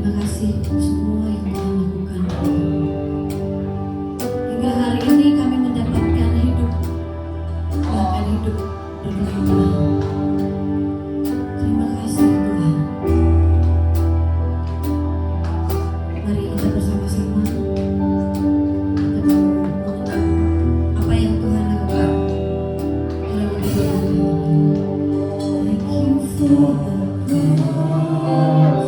Terima kasih untuk semua yang Tuhan lakukan. Hingga hari ini kami mendapatkan hidup, bahkan hidup berlimpah. Terima kasih Tuhan. Mari kita bersama-sama kita mengucap apa yang Tuhan lakukan dalam hidup kami. Thank you for the cross.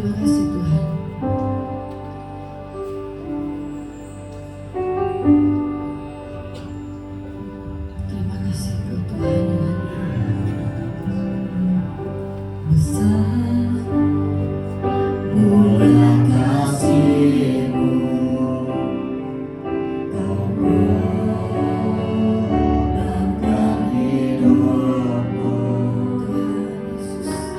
Terima kasih Tuhan. Terima kasih buat Tuhan yang besar, mulia kasih-Mu, Kau mengorbankan hidupmu, Tuhan Yesus.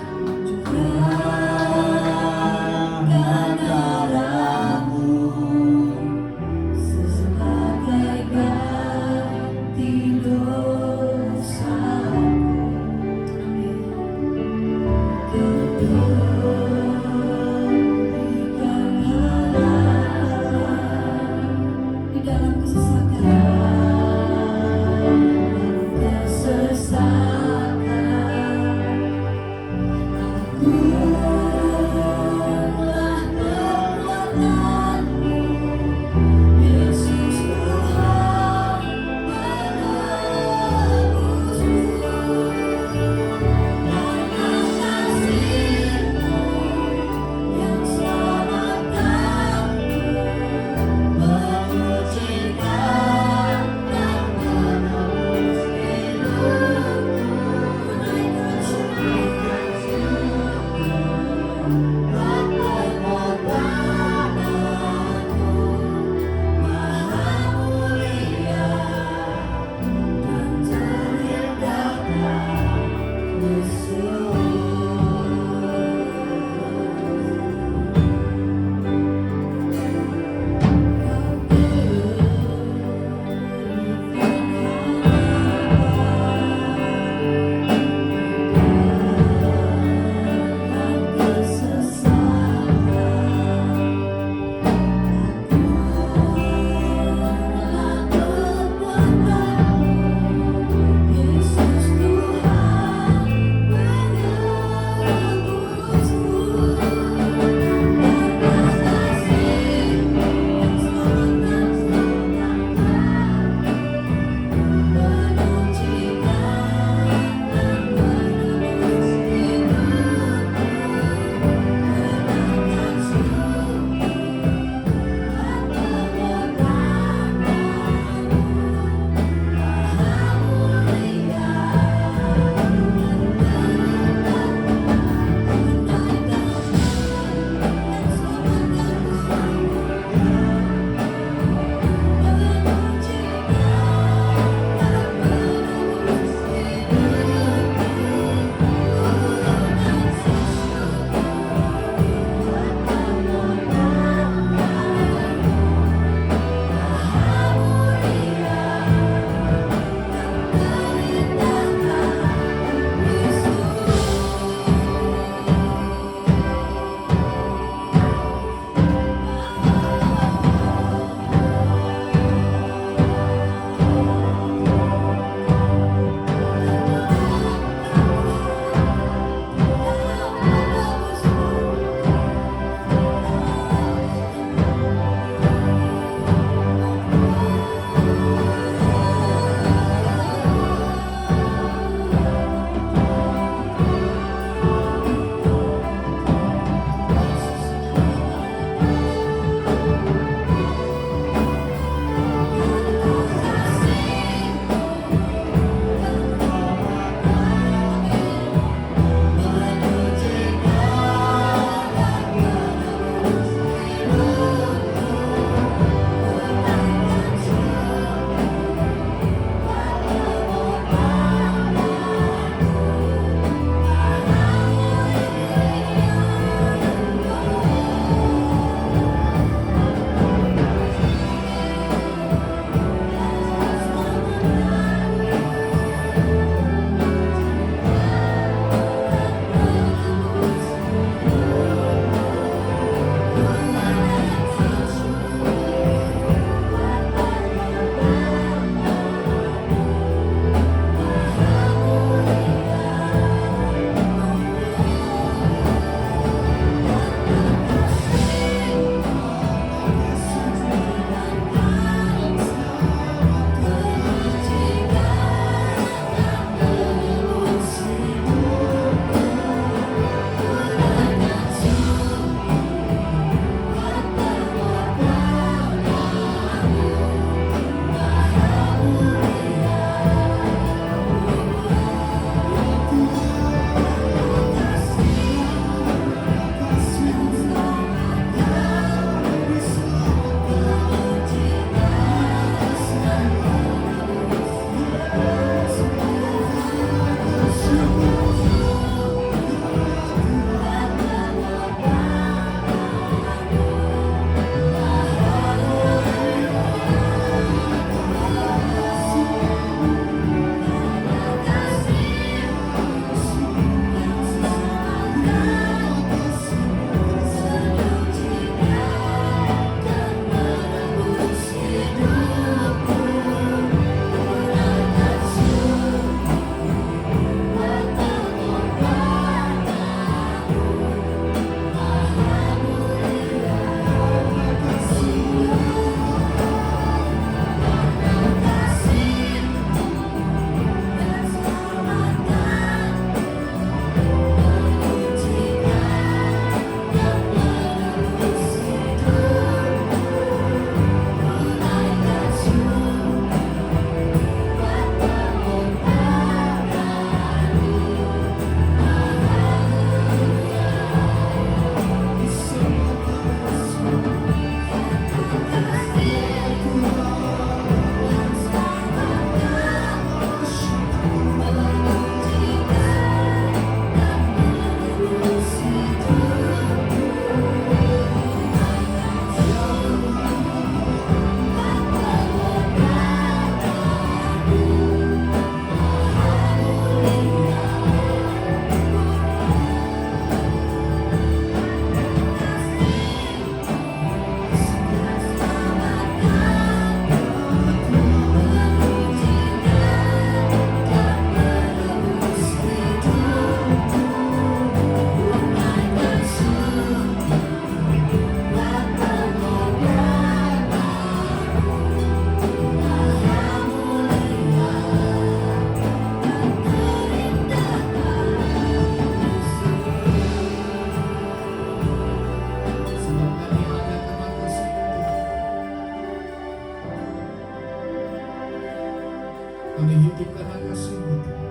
hidup karena kasih-Mu Tuhan.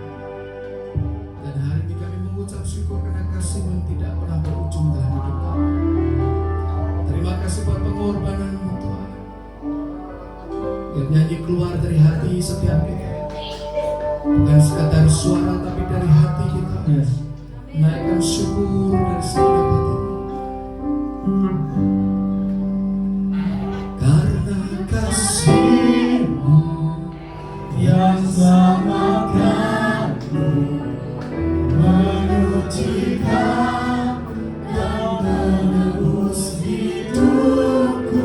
Dan hari ini kami mengucap syukur karena kasih-Mu yang tidak pernah berujung dalam hidup kami. Terima kasih buat pengorbanan-Mu Tuhan. Biar nyanyi keluar dari hati setiap kita. Bukan sekadar suara tapi dari hati kita. Naikkan syukur dari segenap hati. Karena kasih-Mu yang selamatkanku, menyucikan dan menebus hidupku.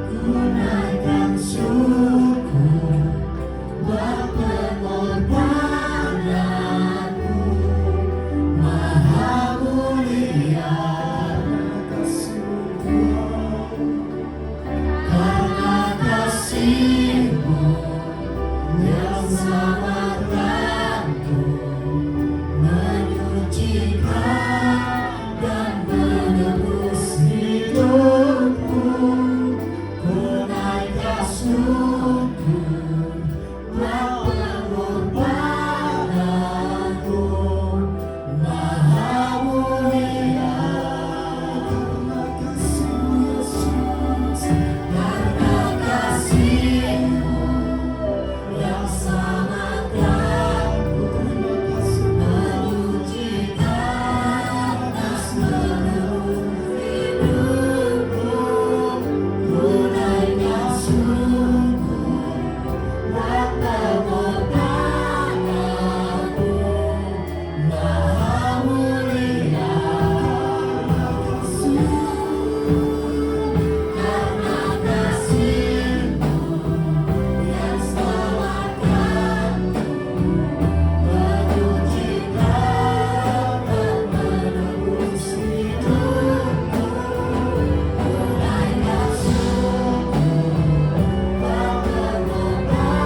Ku naikkan syukur buat pengorbananmu, Maha mulia kasih-Mu. Karena kasih-Mu yang selamatkanku, menyucikan dan menebus hidupku. Ku naikkan syukur buat pengorbananmu, Maha mulia. Karena kasih-Mu Yesus, karena kasih-Mu yang selamatkanku, menyucikan dan menebus hidupku. Ku naikkan syukur buat pengorbananmu, Maha mulia. Karena kasih-Mu yang selamatkanku, menyucikan dan menebus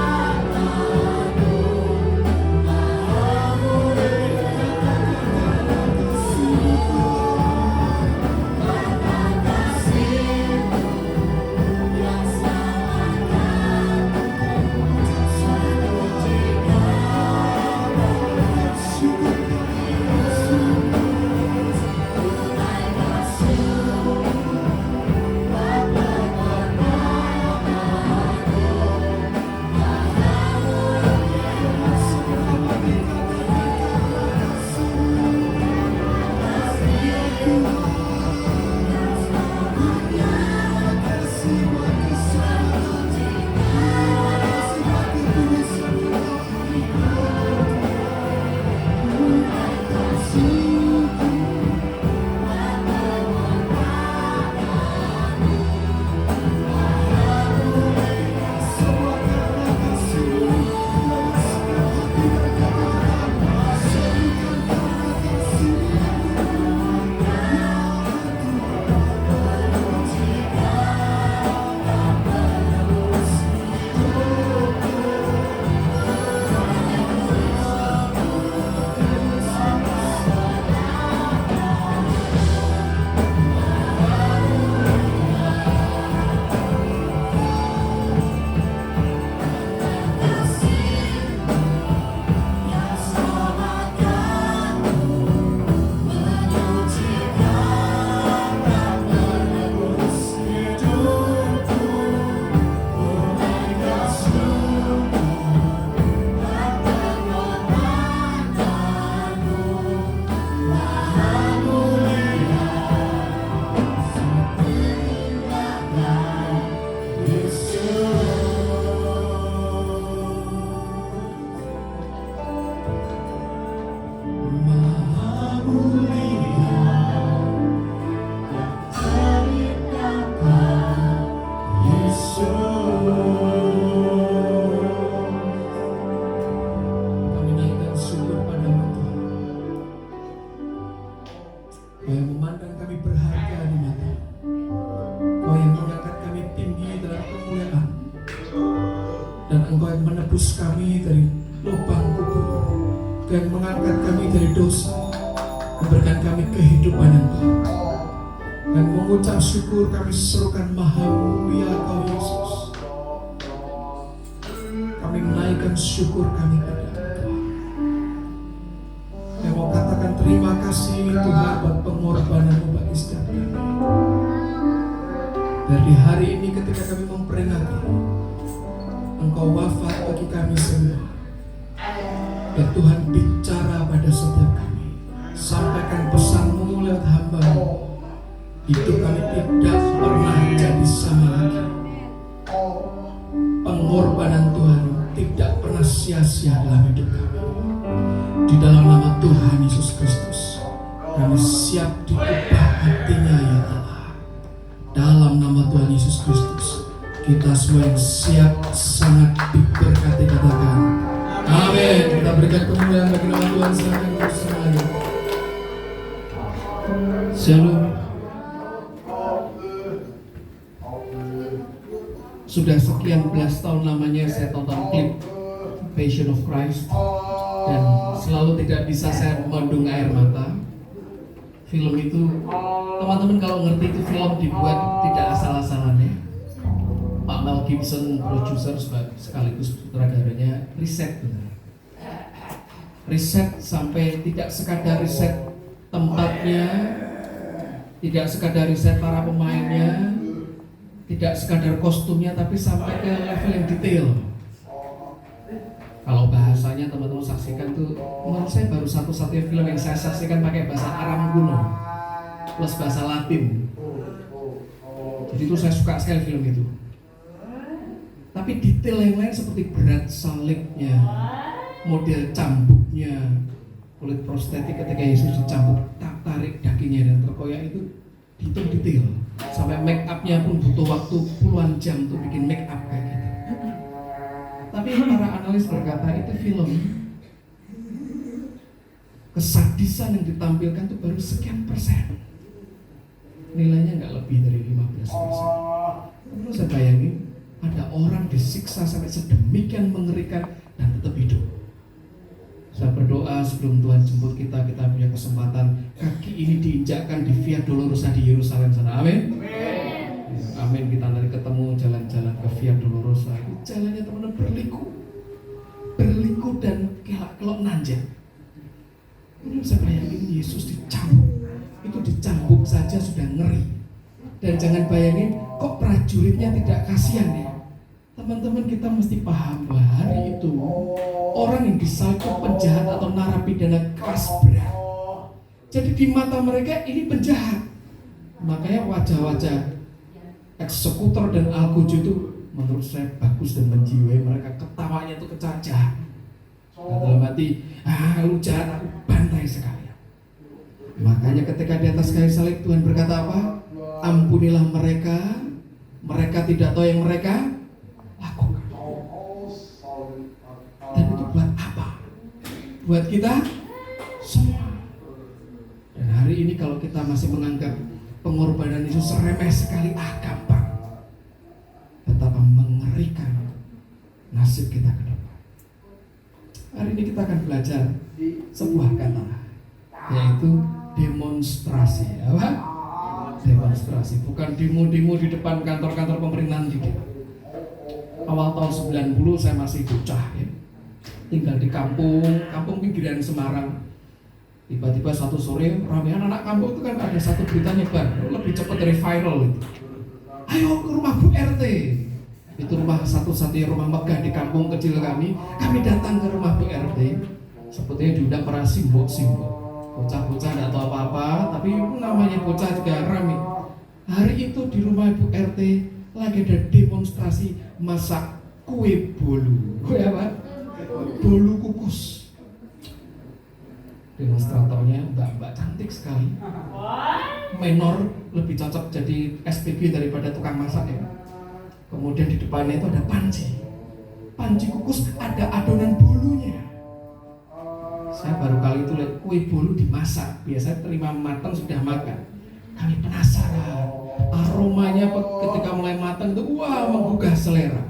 hidupku. Ku naikkan syukur buat pengorbananmu, Maha mulia. Karena kasih-Mu yang selamatkanku, Engkau yang menebus kami dari lubang kubur, Engkau yang mengangkat kami dari dosa, memberikan kami kehidupan yang baru. Dan mengucap syukur kami serukan Maha Mulia Kau Yesus. Kami menaikkan katakan syukur kami padamu Tuhan. Kami mau katakan terima kasih Tuhan buat pengorbanan-Mu bagi setiap kami. Dari hari ini ketika kami memperingati Engkau wafat bagi kami semua, dan Tuhan bicara pada setiap kami, sampaikan pesan-Mu lewat hamba-Mu. Hidup kami tidak pernah jadi sama lagi. Pengorbanan Tuhan tidak pernah sia-sia dalam hidup kami. Di dalam nama Tuhan Yesus Kristus, kami siap diubah hatinya ya Allah. Dalam nama Tuhan Yesus Kristus, kita semua yang siap sangat diberkati, katakan amin. Kita berikan kemuliaan bagi nama Tuhan semuanya. Shalom. Sudah sekian belas tahun lamanya saya tonton klip Passion of Christ, dan selalu tidak bisa saya membendung air mata. Film itu, teman-teman kalau ngerti itu film dibuat tidak asal-asalan ya. Pak Mel Gibson, produser sekaligus sutradaranya, riset benar. Riset sampai tidak sekadar riset tempatnya, tidak sekadar riset para pemainnya, tidak sekadar kostumnya, tapi sampai ke level yang detail. Kalau bahasanya teman-teman saksikan tuh, menurut saya baru satu-satunya film yang saya saksikan pakai bahasa Aram kuno plus bahasa Latin. Jadi itu saya suka sekali film itu. Tapi detail yang lain seperti berat salibnya, model cambuknya, kulit prostetik ketika Yesus dicambuk, tarik dagingnya dan terkoyak itu dihitung detail. Sampai make up-nya pun butuh waktu puluhan jam untuk bikin make up kayak gitu. Tapi para analis berkata itu film kesadisan yang ditampilkan itu baru sekian persen. Nilainya nggak lebih dari 15%. Terus saya bayangin ada orang disiksa sampai sedemikian mengerikan dan tetap hidup. Saya berdoa sebelum Tuhan jemput kita punya kesempatan kaki ini diinjakkan di Via Dolorosa di Yerusalem sana. Amin. Amin. Kita nanti ketemu jalan-jalan ke Via Dolorosa. Itu jalannya teman-teman berliku dan kelak-kelok nanjak. Ini bisa bayangin Yesus dicambuk. Itu dicambuk saja sudah ngeri. Dan jangan bayangin kok prajuritnya tidak kasihan ya. Teman-teman, kita mesti paham bahwa hari itu orang yang disalib penjahat atau narapidana keras berat. Jadi di mata mereka ini penjahat. Makanya wajah-wajah eksekutor dan algojo itu menurut saya bagus dan menjiwai mereka. Ketawanya itu kecacah. Dalam hati, lu jahat, aku bantai sekalian. Makanya ketika di atas kayu salib Tuhan berkata apa? Ampunilah mereka, mereka tidak tahu yang mereka lakukan. Dan itu buat apa? Buat kita semua. Dan hari ini kalau kita masih menganggap pengorbanan Yesus remeh sekali, gampang. Betapa mengerikan nasib kita ke depan. Hari ini kita akan belajar sebuah kata, yaitu demonstrasi. Apa? Demonstrasi, bukan demo-demo di depan kantor-kantor pemerintahan tidak. Awal tahun 90 saya masih bocah ya. Tinggal di kampung pinggiran Semarang. Tiba-tiba satu sore ramean anak kampung itu kan ada satu berita nyebar, lebih cepat dari viral itu. Ayo ke rumah Bu RT. Itu rumah satu-satunya rumah megah di kampung kecil kami. Kami datang ke rumah Bu RT. Sepertinya diundang para simbol-simbol. Bocah-bocah tidak tahu apa-apa, tapi namanya bocah juga ramai. Hari itu di rumah Ibu RT lagi ada demonstrasi masak kue bolu. Kue apa? Bolu kukus. Demonstratornya mbak-mbak cantik sekali. Menor, lebih cocok jadi SPG daripada tukang masak ya. Kemudian di depannya itu ada panci. Panci kukus ada adonan bolunya. Saya baru kali itu lihat kue bolu dimasak. Biasanya terima matang sudah makan. Kami penasaran. Aromanya ketika mulai matang itu wah menggugah selera.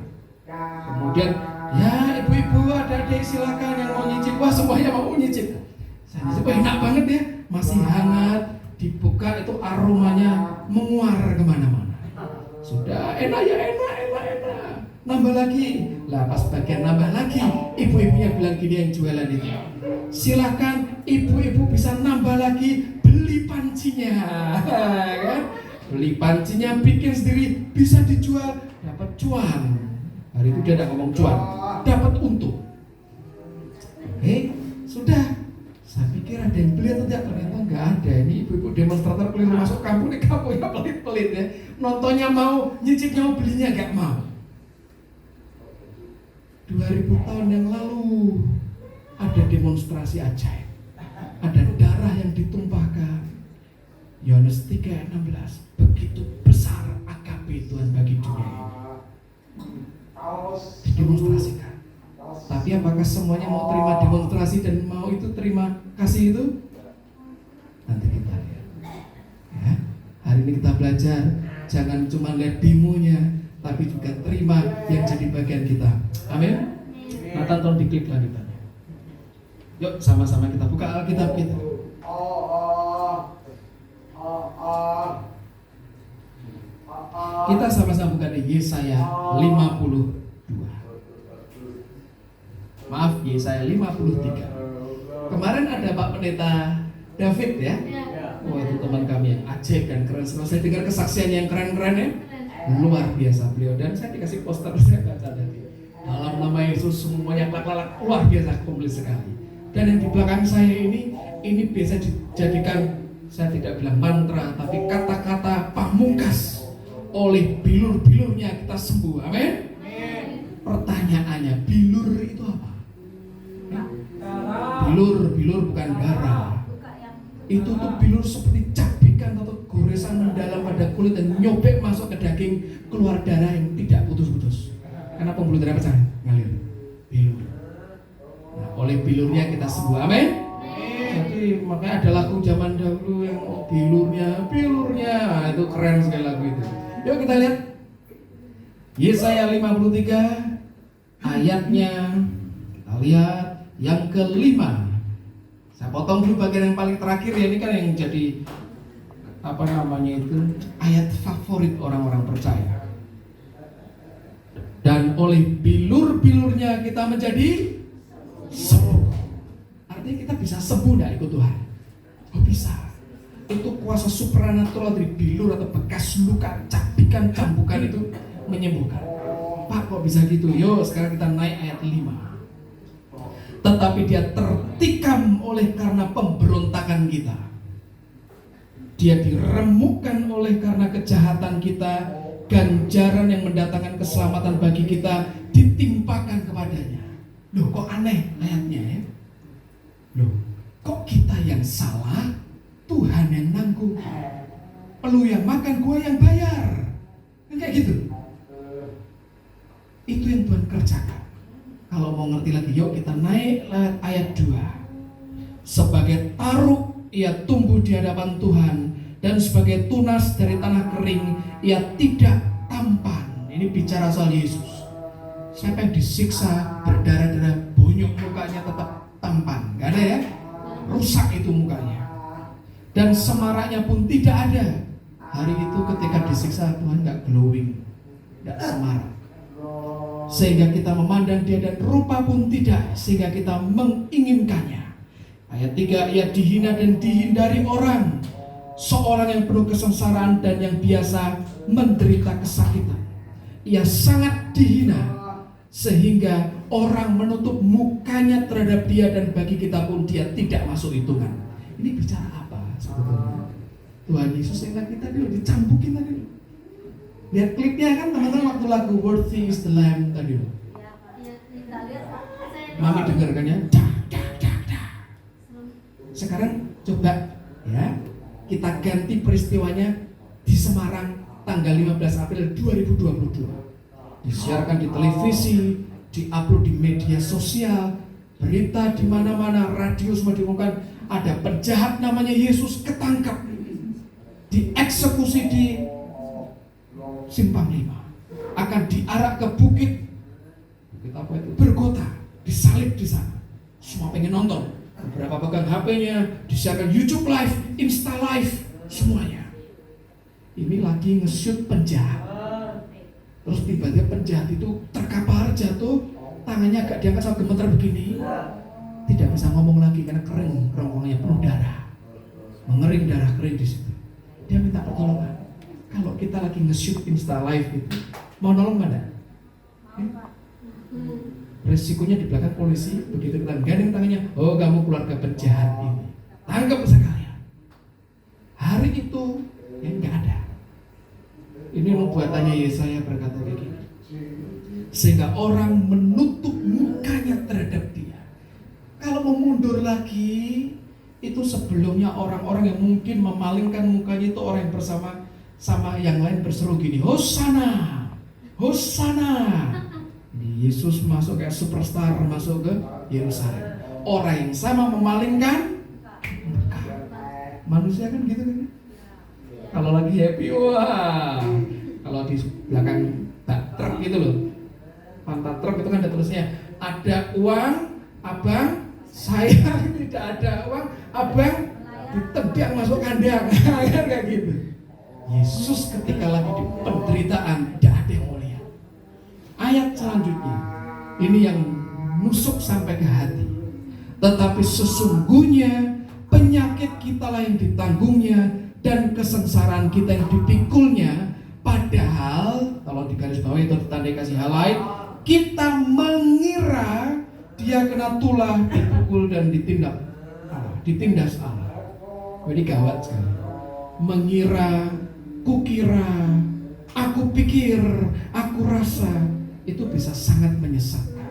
Kemudian ya ibu-ibu adik-adik silakan yang mau nyicip. Wah semuanya mau nyicip. Saya nyicip, enak banget ya. Masih hangat. Dibuka itu aromanya menguar kemana-mana. Sudah enak ya enak. nambah lagi. Lah pas bagian nambah lagi, ibu-ibunya bilang gini yang jualan itu, silakan ibu-ibu bisa nambah lagi, beli pancinya. Kan? Beli pancinya, bikin sendiri, bisa dijual, dapat cuan. Hari itu dia tidak ngomong cuan, dapat untung. Sudah. Saya pikir ada yang beli atau tidak, ternyata nggak ada. Ini ibu-ibu demonstrator keliru masuk kampung, ini kampung ya pelit-pelit ya. Nontonnya mau, nyicipnya mau, belinya nggak mau. 2000 tahun yang lalu ada demonstrasi ajaib, ada darah yang ditumpahkan. Yohanes 3:16, begitu besar AKB Tuhan bagi dunia ini. Didemonstrasikan. Tapi apakah semuanya mau terima demonstrasi dan mau itu terima kasih itu? Nanti kita lihat. Ya, hari ini kita belajar, jangan cuma lihat demonya, tapi juga terima yang jadi bagian kita. Amin. Nathan, tolong diklik lagi tadi. Yuk sama-sama kita buka Alkitab kita. Kita sama-sama buka di Yesaya 52. Maaf, Yesaya 53. Kemarin ada Pak Pendeta David ya. Oh, itu teman kami yang ajaib dan keren. Saya dengar kesaksian yang keren-keren ya. Luar biasa beliau, dan saya dikasih poster, saya baca tadi. Dalam nama Yesus semuanya kelak-kelak, luar biasa komplit sekali. Dan yang di belakang saya ini biasa dijadikan, saya tidak bilang mantra, tapi kata-kata pamungkas. Oleh bilur-bilurnya kita sembuh. Amin. Pertanyaannya, bilur itu apa? Bilur bukan darah. Itu tuh bilur seperti cabikan atau goresan mendalam pada kulit dan nyobek masuk ke daging, keluar darah yang tidak putus-putus. Karena pembuluh darah pecah, ngalir. Bilur. Nah, oleh bilurnya kita sembuh. Amin. Jadi makanya ada lagu zaman dahulu yang bilurnya. Nah, itu keren sekali lagu itu. Yuk kita lihat Yesaya 53 ayatnya, kita lihat yang kelima. Saya potong dulu bagian yang paling terakhir ya, ini kan yang jadi ayat favorit orang-orang percaya. Dan oleh bilur-bilurnya kita menjadi sembuh. Artinya kita bisa sembuh dari ikut Tuhan. Oh bisa. Itu kuasa supranatural dari bilur atau bekas luka, cabikan, cambukan itu menyembuhkan. Pak kok bisa gitu? Yo sekarang kita naik ayat 5. Tetapi dia tertikam oleh karena pemberontakan kita. Dia diremukkan oleh karena kejahatan kita. Ganjaran yang mendatangkan keselamatan bagi kita ditimpakan kepadanya. Loh kok aneh ayatnya ya? Loh kok kita yang salah, Tuhan yang nanggung. Lu yang makan, gua yang bayar. Kayak gitu. Itu yang Tuhan kerjakan. Kalau mau ngerti lagi, yuk kita naik ayat 2. Sebagai taruk ia tumbuh di hadapan Tuhan, dan sebagai tunas dari tanah kering ia tidak tampan. Ini bicara soal Yesus. Siapa yang disiksa berdarah-darah, bonyok mukanya tetap tampan, gak ada ya? Rusak itu mukanya. Dan semaraknya pun tidak ada. Hari itu ketika disiksa Tuhan gak glowing, gak semarak. Sehingga kita memandang dia dan rupa pun tidak, sehingga kita menginginkannya. Ayat 3, ia dihina dan dihindari orang, seorang yang penuh kesengsaraan dan yang biasa menderita kesakitan. Ia sangat dihina, sehingga orang menutup mukanya terhadap dia, dan bagi kita pun dia tidak masuk hitungan. Ini bicara apa sebetulnya? Tuhan Yesus yang kita dulu dicambukin tadi. Lihat klipnya kan teman-teman waktu lagu Worthy is the Lamb tadi. Mami dengar kan ya? Sekarang coba ya, kita ganti peristiwanya di Semarang tanggal 15 April 2022. Disiarkan di televisi, diupload di media sosial, berita di mana-mana, radio semua diumumkan ada penjahat namanya Yesus ketangkap, dieksekusi di Simpang 5, akan diarak ke bukit apa itu? Bergota, disalib di sana. Semua pengen nonton. Beberapa pegang HP-nya, disiarkan YouTube Live, Insta Live, semuanya. Ini lagi nge-shoot penjahat. Terus tiba-tiba penjahat itu jatuh, tangannya agak diangkat sama gemeter begini, tidak bisa ngomong lagi karena kering, kerongkongannya penuh darah, mengering, darah kering di situ. Dia minta pertolongan. Kalau kita lagi nge-shoot Insta Live gitu, mau nolong mana? Resikonya di belakang polisi, begitu kita gandeng tangannya, oh kamu keluarga penjahat ini, tangkap sekalian. Hari itu yang nggak ada. Ini nubuatannya Yesaya berkata kayak gini, sehingga orang menutup mukanya terhadap dia. Kalau mau mundur lagi, itu sebelumnya orang-orang yang mungkin memalingkan mukanya itu orang yang bersama sama yang lain berseru gini, Hosana, Hosana. Yesus masuk kayak superstar masuk ke Yerusalem. Orang yang sama memalingkan muka. Manusia kan gitu kan? Kalau lagi happy, wah. Kalau di belakang bak truk gitu loh, pantat truk itu kan ada tulisnya, ada uang, abang, saya tidak ada uang, abang ditendang masuk kandang. Kan kayak gitu. Yesus ketika lagi di penderitaan tidak ada yang mulia. Ayat selanjutnya, ini yang nusuk sampai ke hati. Tetapi sesungguhnya penyakit kita lah yang ditanggungnya dan kesengsaraan kita yang dipikulnya. Padahal kalau di garis bawah itu ditandai kasih hal lain, kita mengira dia kena tulah, dipukul dan ditindas Allah. Ini gawat sekali. Mengira, kukira, aku pikir, aku rasa, itu bisa sangat menyesatkan.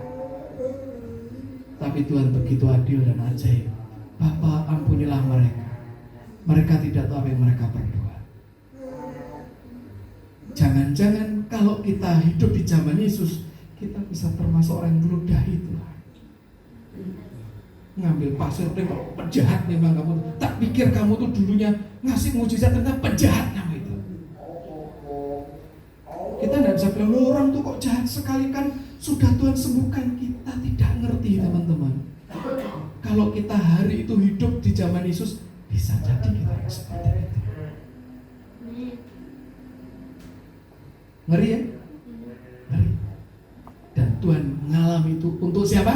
Tapi Tuhan begitu adil dan ajaib. Bapa, ampunilah mereka. Mereka tidak tahu apa yang mereka berdoa. Jangan-jangan kalau kita hidup di zaman Yesus, kita bisa termasuk orang yang meludahi Tuhan. Ngambil pasir, tengok penjahat memang kamu. Tak pikir kamu tuh dulunya ngasih mujizat, ternyata penjahat kamu itu. Kita tidak bisa bilang, orang tuh kok jahat sekali, kan sudah Tuhan sembuhkan. Kita tidak ngerti teman-teman. Kalau kita hari itu hidup di zaman Yesus, bisa jadi kita seperti itu. Ngeri ya? Ngeri. Dan Tuhan mengalami itu untuk siapa?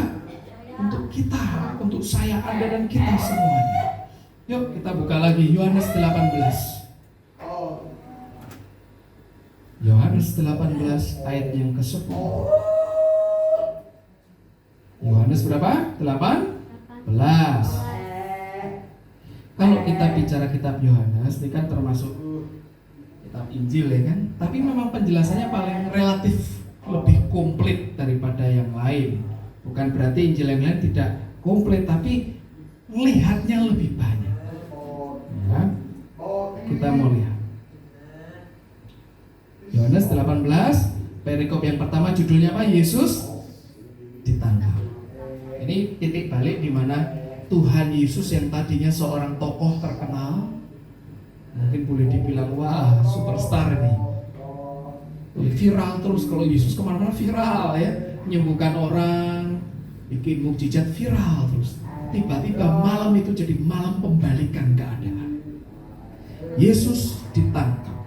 Untuk kita, untuk saya, Anda, dan kita semuanya. Yuk kita buka lagi Yohanes 18. Yohanes 18 ayat yang ke-10. Yohanes berapa? 18. Kalau kita bicara kitab Yohanes, ini kan termasuk kitab Injil ya kan? Tapi memang penjelasannya paling relatif lebih komplit daripada yang lain. Bukan berarti Injil yang lain tidak komplit, tapi melihatnya lebih banyak. Ya, kita mau lihat Yohanes 18, perikop yang pertama judulnya apa? Yesus ditangkap. Ini titik balik di mana Tuhan Yesus yang tadinya seorang tokoh terkenal, mungkin boleh dibilang wah superstar ini, viral terus. Kalau Yesus kemana-mana viral ya, menyembuhkan orang, bikin mukjizat, viral terus. Tiba-tiba malam itu jadi malam pembalikan keadaan. Yesus ditangkap.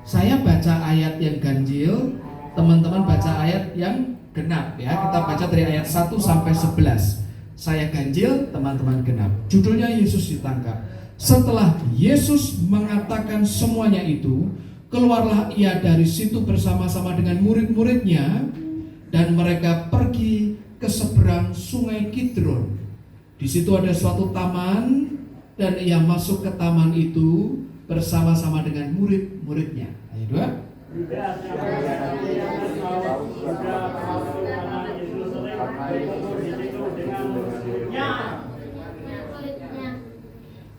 Saya baca ayat yang ganjil, teman-teman baca ayat yang genap ya. Kita baca dari ayat 1 sampai 11. Saya ganjil, teman-teman genap. Judulnya Yesus ditangkap. Setelah Yesus mengatakan semuanya itu, keluarlah ia dari situ bersama-sama dengan murid-muridnya, dan mereka pergi ke seberang sungai Kidron. Di situ ada suatu taman, dan ia masuk ke taman itu bersama-sama dengan murid-muridnya. Ayat 2.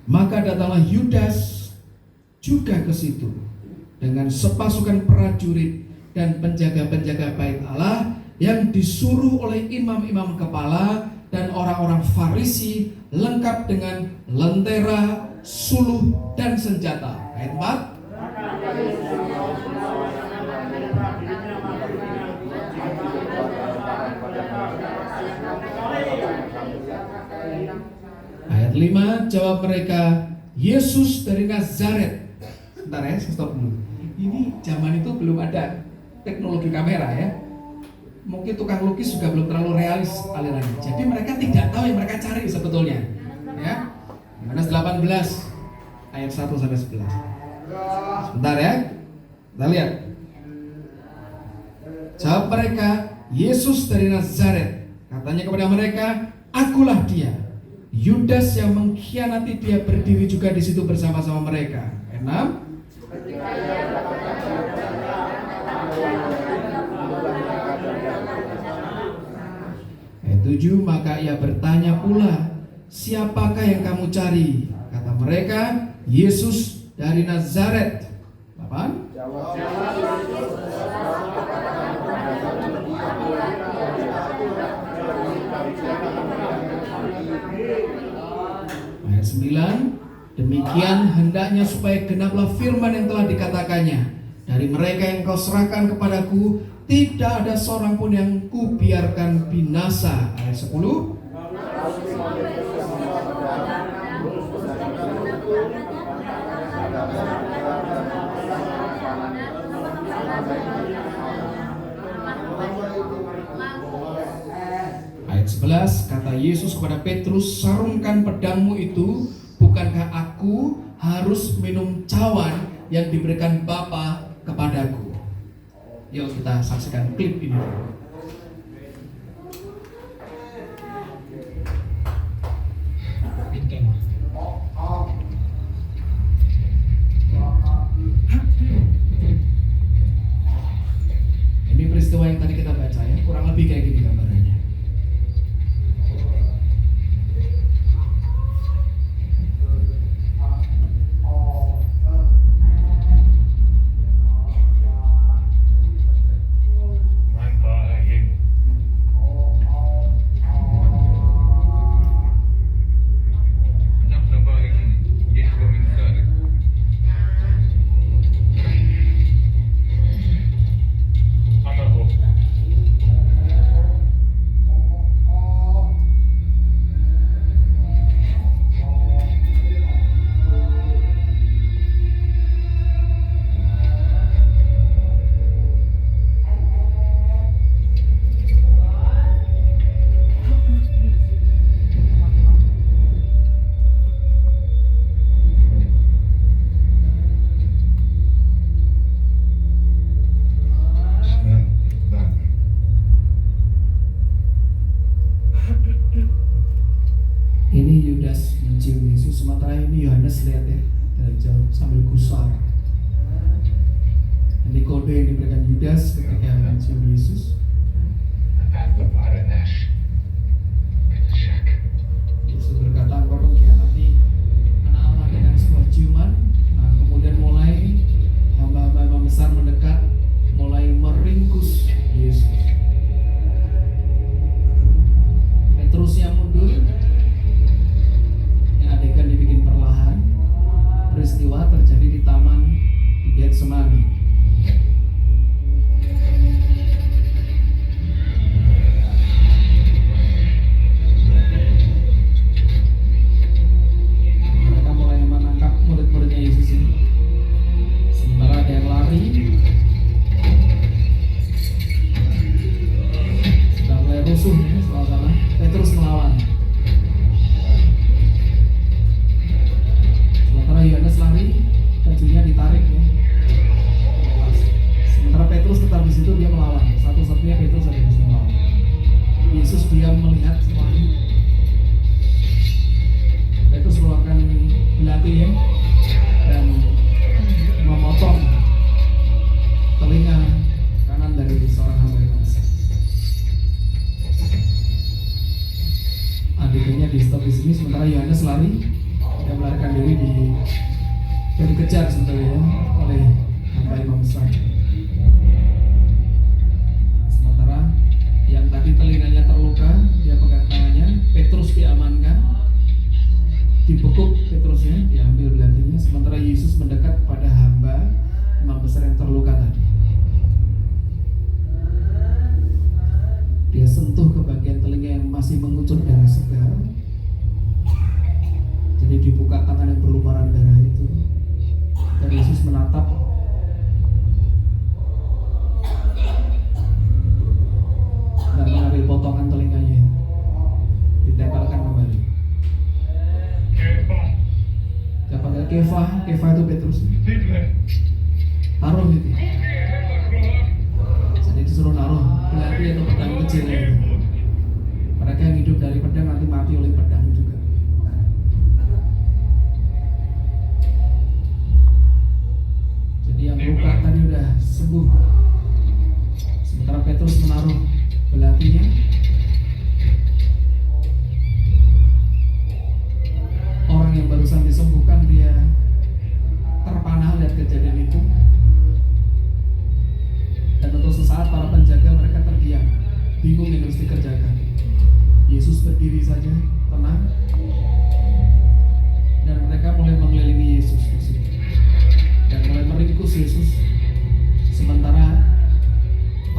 Maka datanglah Yudas juga ke situ dengan sepasukan prajurit dan penjaga-penjaga bait Allah yang disuruh oleh imam-imam kepala dan orang-orang Farisi, lengkap dengan lentera, suluh, dan senjata. Ayat 4. Ayat 5, jawab mereka, Yesus dari Nazaret. Sebentar ya, stop dulu. Ini zaman itu belum ada teknologi kamera ya. mungkin tukang lukis juga belum terlalu realis alirannya. Jadi mereka tidak tahu yang mereka cari sebetulnya. Ya. Yohanes 18 ayat 1 sampai 11. Sebentar ya. Kita lihat. Jawab mereka, Yesus dari Nazaret. Katanya kepada mereka, akulah dia. Yudas yang mengkhianati dia berdiri juga di situ bersama-sama mereka. Ayat 6. Ayat 7, maka ia bertanya pula, siapakah yang kamu cari? Kata mereka, Yesus dari Nazaret. 8. Ayat 9, demikian hendaknya supaya genaplah firman yang telah dikatakannya, dari mereka yang kau serahkan kepadaku tidak ada seorang pun yang kubiarkan binasa. Ayat 10. Ayat 11, kata Yesus kepada Petrus, sarungkan pedangmu itu, bukankah aku harus minum cawan yang diberikan Bapa kepadaku? Yuk kita saksikan klip ini. Ini peristiwa yang tadi kita baca ya, kurang lebih kayak gini gambarannya. Ini Yudas mencium Yesus, sementara ini Yohanes lihat ya dari jauh sambil gusar. Ini kode yang diberikan Yudas ketika mencium Yesus. Yesus berkata, engkau mengkhianati anak Allah dengan sebuah ciuman. Nah, kemudian mulai hamba-hamba besar mendekat, mulai meringkus Yesus. Petrus yang mundur. Adegan dibikin perlahan. Peristiwa terjadi di taman di Getsemani. Mereka mulai menangkap murid-muridnya Yesus ini. Sementara ada yang lari. Sudah mulai rusuh ya suasana. Petrus melawan. Yohanes lari, bajunya ditarik ya. Sementara Petrus tetap di situ, dia melawan. Satu-satunya Petrus ada di situ melawan. Yesus diam melihat semuanya. Petrus mengeluarkan belati ya, dan memotong telinga kanan dari seorang hamba bangsa. Adegannya di stop di sini, sementara Yohanes lari. Dia melarikan diri dan dikejar sebetulnya ya, oleh hamba imam besar. Sementara yang tadi telinganya terluka, dia pegang tangannya. Petrus diamankan, dibekuk Petrusnya, diambil belatinya. Sementara Yesus mendekat kepada hamba imam besar yang terluka tadi. Dia sentuh ke bagian telinga yang masih mengucur darah segar. Jadi dibuka tangan yang berlumuran darah itu, dan Yesus menatap Kefa itu Petrus. Taruh gitu. Jadi disuruh naruh belati atau pedang kecil itu. Mereka yang hidup dari pedang nanti mati oleh pedang juga. Jadi yang luka tadi udah sembuh. Sementara Petrus menaruh belatinya. Orang yang barusan disembuhkan dia terpanah lihat kejadian itu. Dan untuk sesaat para penjaga mereka terdiam, bingung yang harus dikerjakan. Yesus berdiri saja, tenang, dan mereka mulai mengelilingi Yesus di sini dan mulai meringkus Yesus. Sementara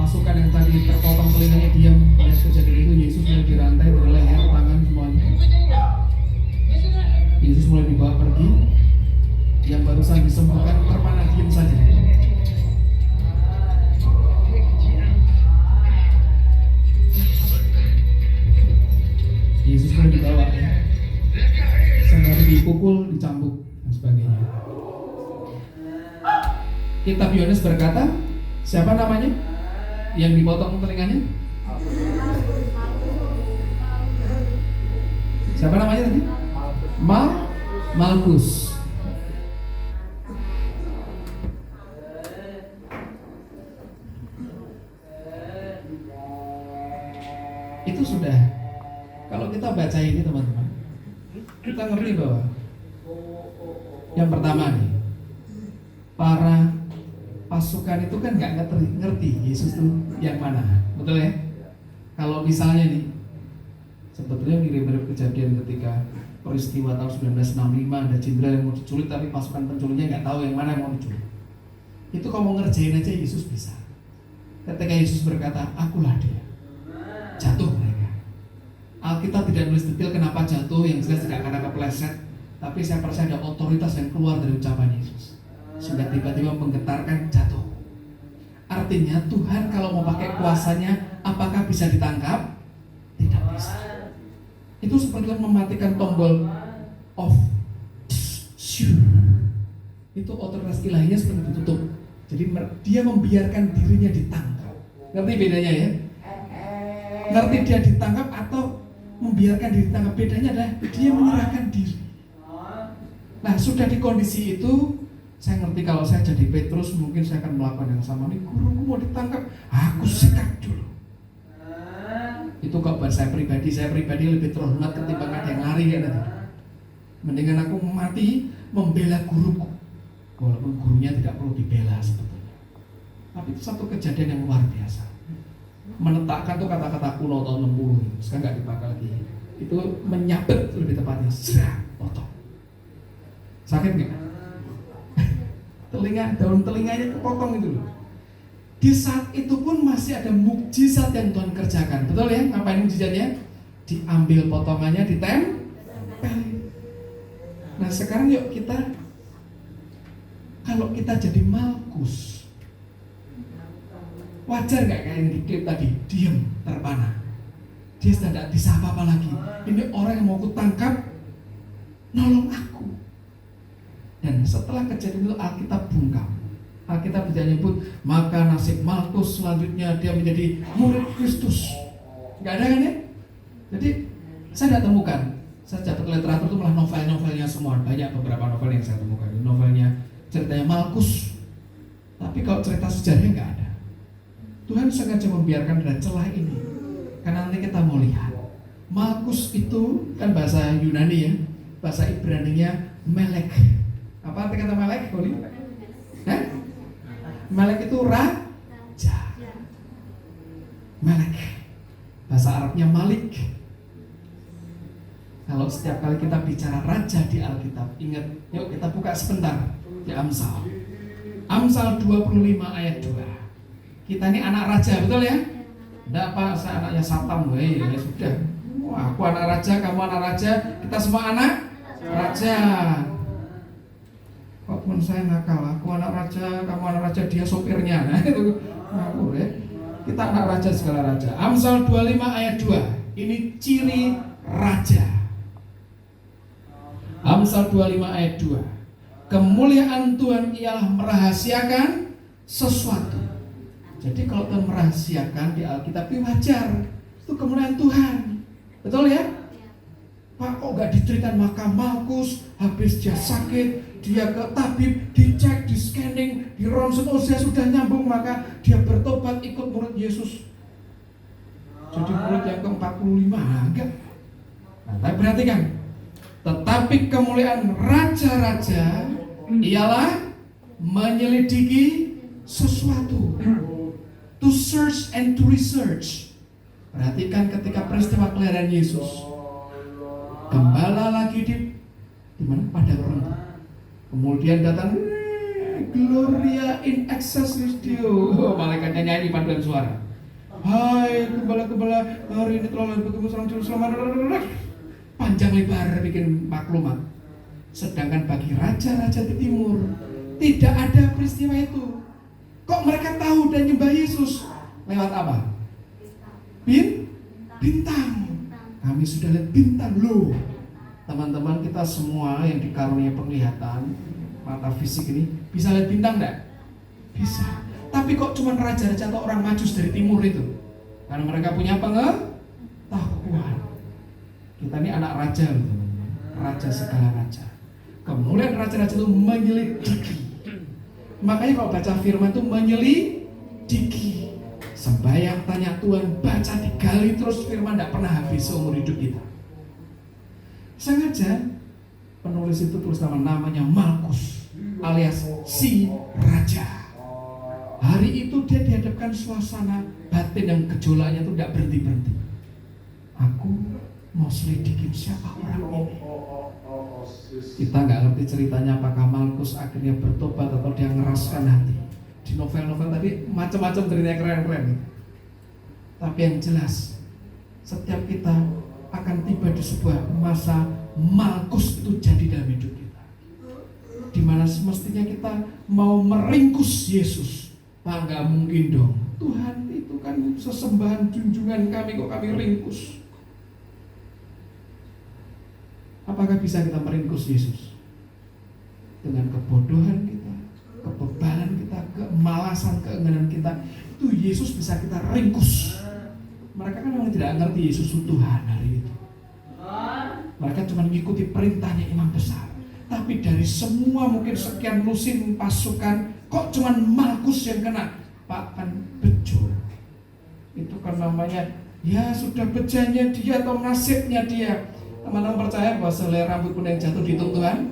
pasukan yang tadi terpotong telinganya diam melihat kejadian itu, Yesus mulai dirantai dari leher, tangan, semuanya. Yesus mulai dibawa pergi. Yang barusan disembuhkan terpanah diam saja. Yesus mulai dibawa, sampai dipukul, dicambuk, dan sebagainya. Kitab Yohanes berkata, siapa namanya yang dipotong telinganya? Siapa namanya tadi? Malkus. Itu sudah, kalau kita baca ini teman-teman, kita ngerti bahwa yang pertama nih, para pasukan itu kan nggak ngerti Yesus itu yang mana, betul ya? Kalau misalnya nih, sebetulnya mirip-mirip kejadian ketika peristiwa tahun 1965 ada jenderal yang mau diculik tapi pasukan penculiknya nggak tahu yang mana yang mau diculik. Itu kalau mau ngerjain aja Yesus bisa. Ketika Yesus berkata, akulah dia, jatuh mereka. Alkitab tidak nulis detail kenapa jatuh, yang jelas tidak karena kepleset, tapi saya percaya ada otoritas yang keluar dari ucapan Yesus sehingga tiba-tiba menggetarkan, jatuh. Artinya Tuhan kalau mau pakai kuasanya, apakah bisa ditangkap? Tidak bisa. Itu seperti mematikan tombol off. Itu otoritas ilahinya seperti ditutup. Jadi dia membiarkan dirinya ditangkap. Ngerti bedanya ya? Ngerti dia ditangkap atau membiarkan diri ditangkap? Bedanya adalah dia menyerahkan diri. Nah, sudah di kondisi itu, saya ngerti kalau saya jadi Petrus mungkin saya akan melakukan yang sama. Nih, guruku mau ditangkap, aku sikat dulu. Itu kok buat saya pribadi lebih terhormat ketimbang ada yang lari ya nanti. Mendingan aku mati membela guruku, walaupun gurunya tidak perlu dibela sebetulnya. Tapi itu satu kejadian yang luar biasa. Menetapkan tuh kata-kata kuno tahun 60, sekarang nggak dipakai lagi. Itu menyabet lebih tepatnya, serak, potong. Sakit nggak? Daun telinganya kepotong itu loh. Di saat itu pun masih ada mukjizat yang Tuhan kerjakan. Betul ya? Ngapain mukjizatnya? Diambil potongannya, ditempel. Nah sekarang yuk kita, kalau kita jadi Malkus, wajar gak kayak yang di klip tadi? Diam, terpana. Dia sudah tidak bisa apa-apa lagi. Ini orang yang mau aku tangkap, nolong aku. Dan setelah kejadian itu Alkitab bungkam. Alkitab tidak nyebut maka nasib Malkus selanjutnya dia menjadi murid Kristus. Gak ada kan ya? Jadi saya tidak temukan. Saya dapat literatur itu malah novel-novelnya semua. Banyak beberapa novel yang saya temukan. Novelnya ceritanya Malkus. Tapi kalau cerita sejarahnya nggak ada. Tuhan sengaja membiarkan ada celah ini karena nanti kita mau lihat. Malkus itu kan bahasa Yunani ya. Bahasa Ibraninya Melek. Apa arti kata Melek? Melek itu raja. Melek. Bahasa Arabnya Malik. Kalau setiap kali kita bicara raja di Alkitab, ingat, yuk kita buka sebentar di Amsal. Amsal 25 ayat 2. Kita ini anak raja, betul ya? Enggak apa, saya anaknya Satam, ya sudah. Wah, aku anak raja, kamu anak raja, kita semua anak raja. Walaupun saya nakal, aku anak raja, kamu anak raja, dia sopirnya. Nah itu aku ya. Kita anak raja segala raja. Amsal 25 ayat 2. Ini ciri raja. Amsal 25 ayat 2. Kemuliaan Tuhan ialah merahasiakan sesuatu. Jadi kalau Tuhan merahasiakan di Alkitab itu wajar. Itu kemuliaan Tuhan. Betul ya? Pak, kok gak diceritakan maka Malkus habis dia sakit, dia ke tabib, dicek, di scanning, di ronsen, oh dia sudah nyambung, maka dia bertobat ikut murid Yesus. Jadi murid yang ke-45, enggak. Nah, tapi perhatikan, tetapi kemuliaan raja-raja ialah menyelidiki sesuatu. To search and to research. Perhatikan ketika peristiwa kelahiran Yesus. Gembala lagi di mana? Padang rumput. Kemudian datang Gloria in excelsis Deo. Oh, malaikatnya nyanyi paduan suara. Hai gembala-gembala, hari ini telah bertemu serang Yerusalem. Panjang lebar bikin maklumat. Sedangkan bagi raja-raja di timur tidak ada peristiwa itu. Kok mereka tahu dan nyembah Yesus? Lewat apa? Bintang. Kami sudah lihat bintang loh. Teman-teman kita semua yang dikaruniai penglihatan mata fisik ini bisa lihat bintang enggak? Bisa. Tapi kok cuma raja-raja atau orang majus dari timur itu? Karena mereka punya pengetahuan. Kita ini anak raja loh. Raja segala raja. Kemudian raja-raja itu menyelidiki. Makanya kalau baca firman itu menyelidiki. Sembahyang tanya Tuhan, baca digali terus firman tidak pernah habis seumur hidup kita. Sengaja penulis itu tulis namanya Malkus alias si raja. Hari itu dia dihadapkan suasana batin yang gejolaknya itu tidak berhenti-berhenti. Aku mau selidikin siapa orang ini. Kita nggak ngerti ceritanya apakah Malkus akhirnya bertobat atau dia ngeraskan hati. Di novel-novel tadi macam-macam ceritanya keren-keren. Tapi yang jelas setiap kita akan tiba di sebuah masa Malkus itu jadi dalam hidup kita, dimana semestinya kita mau meringkus Yesus. Pak, nggak mungkin dong, Tuhan itu kan sesembahan junjungan kami, kok kami ringkus? Apakah bisa kita meringkus Yesus? Dengan kebodohan kita, kebebalan kita, kemalasan, keenganan kita, itu Yesus bisa kita ringkus. Mereka kan memang tidak ngerti Yesus itu Tuhan hari itu. Mereka cuma mengikuti perintahnya imam besar. Tapi dari semua mungkin sekian lusin pasukan, kok cuma Malkus yang kena? Pak, kan bejo. Itu kan namanya, ya sudah bejanya dia atau nasibnya dia. Teman-teman percaya bahwa selai rambut pun yang jatuh dihitung Tuhan?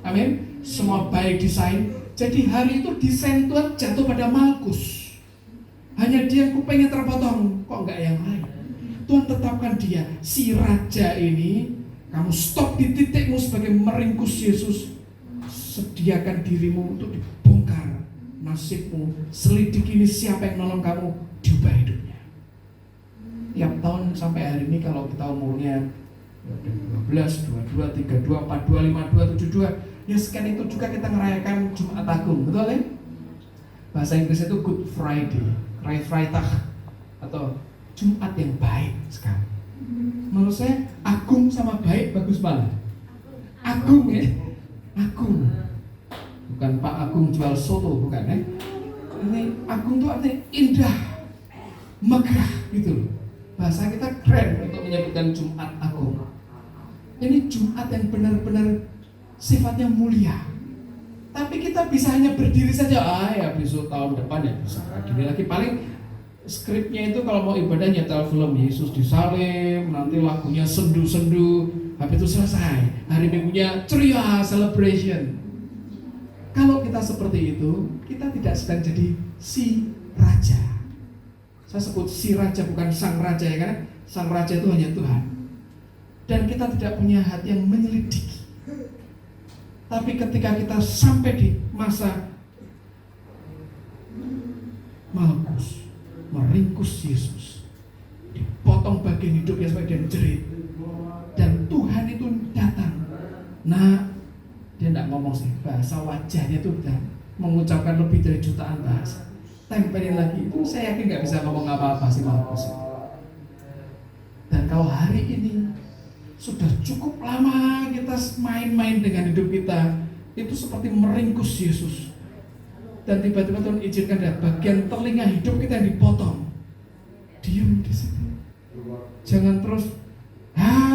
Amin. Semua baik desain. Jadi hari itu desain Tuhan jatuh pada Malkus. Hanya dia kupingnya terpotong, kok enggak yang lain. Tuhan tetapkan dia, si raja ini. Kamu stop di titikmu sebagai meringkus Yesus. Sediakan dirimu untuk dibongkar nasibmu. Selidiki ini siapa yang nolong kamu, diubah hidupnya. Tiap tahun sampai hari ini kalau kita umurnya 12, 22, 32, 42, 52, 72, ya sekian itu juga kita merayakan Jumat Agung, betul ya? Bahasa Inggrisnya itu Good Friday, Freitag, atau Jumat yang baik sekali. Menurut saya agung sama baik bagus banget. Agung ya, agung. Bukan Pak Agung jual soto, bukan ya. Ini agung itu artinya indah, megah gitu loh. Bahasa kita keren untuk menyebutkan Jumat Agung. Ini Jumat yang benar-benar sifatnya mulia. Tapi kita bisa hanya berdiri saja. Ya besok tahun depan ya bisa gini lagi. Paling skripnya itu kalau mau ibadah nyetel film Yesus disalib, nanti lagunya sendu-sendu, habis itu selesai. Hari Minggunya ceria, celebration. Kalau kita seperti itu, kita tidak sedang jadi si raja. Saya sebut si raja bukan sang raja ya kan? Sang raja itu hanya Tuhan. Dan kita tidak punya hati yang menyelidiki. Tapi ketika kita sampai di masa Malkus, meringkus Yesus, dipotong bagian hidupnya sebagian jerit, dan Tuhan itu datang. Nah, dia tidak ngomong sih, bahasa wajahnya itu udah mengucapkan lebih dari jutaan bahasa. Tempelin lagi, itu saya yakin nggak bisa ngomong apa-apa sih Malkus itu. Dan kalau hari ini sudah cukup lama kita main-main dengan hidup kita, itu seperti meringkus Yesus. Dan tiba-tiba Tuhan izinkan ada bagian telinga hidup kita yang dipotong. Diam di situ. Jangan terus,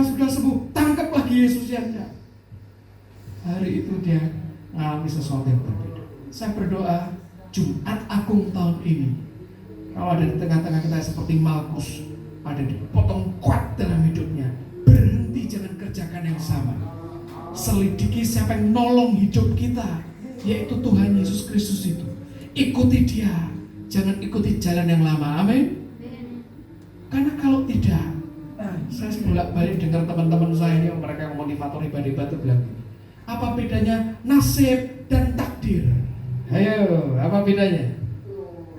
sudah sembuh, tangkap lagi Yesusnya. Hari itu dia mengalami sesuatu yang berbeda. Saya berdoa Jumat Agung tahun ini, kalau ada di tengah-tengah kita seperti Malkus, ada dipotong kuat dalam hidupnya, berhenti, jangan kerjakan yang sama. Selidiki siapa yang nolong hidup kita, yaitu Tuhan Yesus Kristus itu. Ikuti dia, jangan ikuti jalan yang lama. Amin. Karena kalau tidak, saya bolak-balik dengar teman-teman saya ini, mereka yang motivator hebat-hebat itu bilang, apa bedanya nasib dan takdir? Ayo, apa bedanya?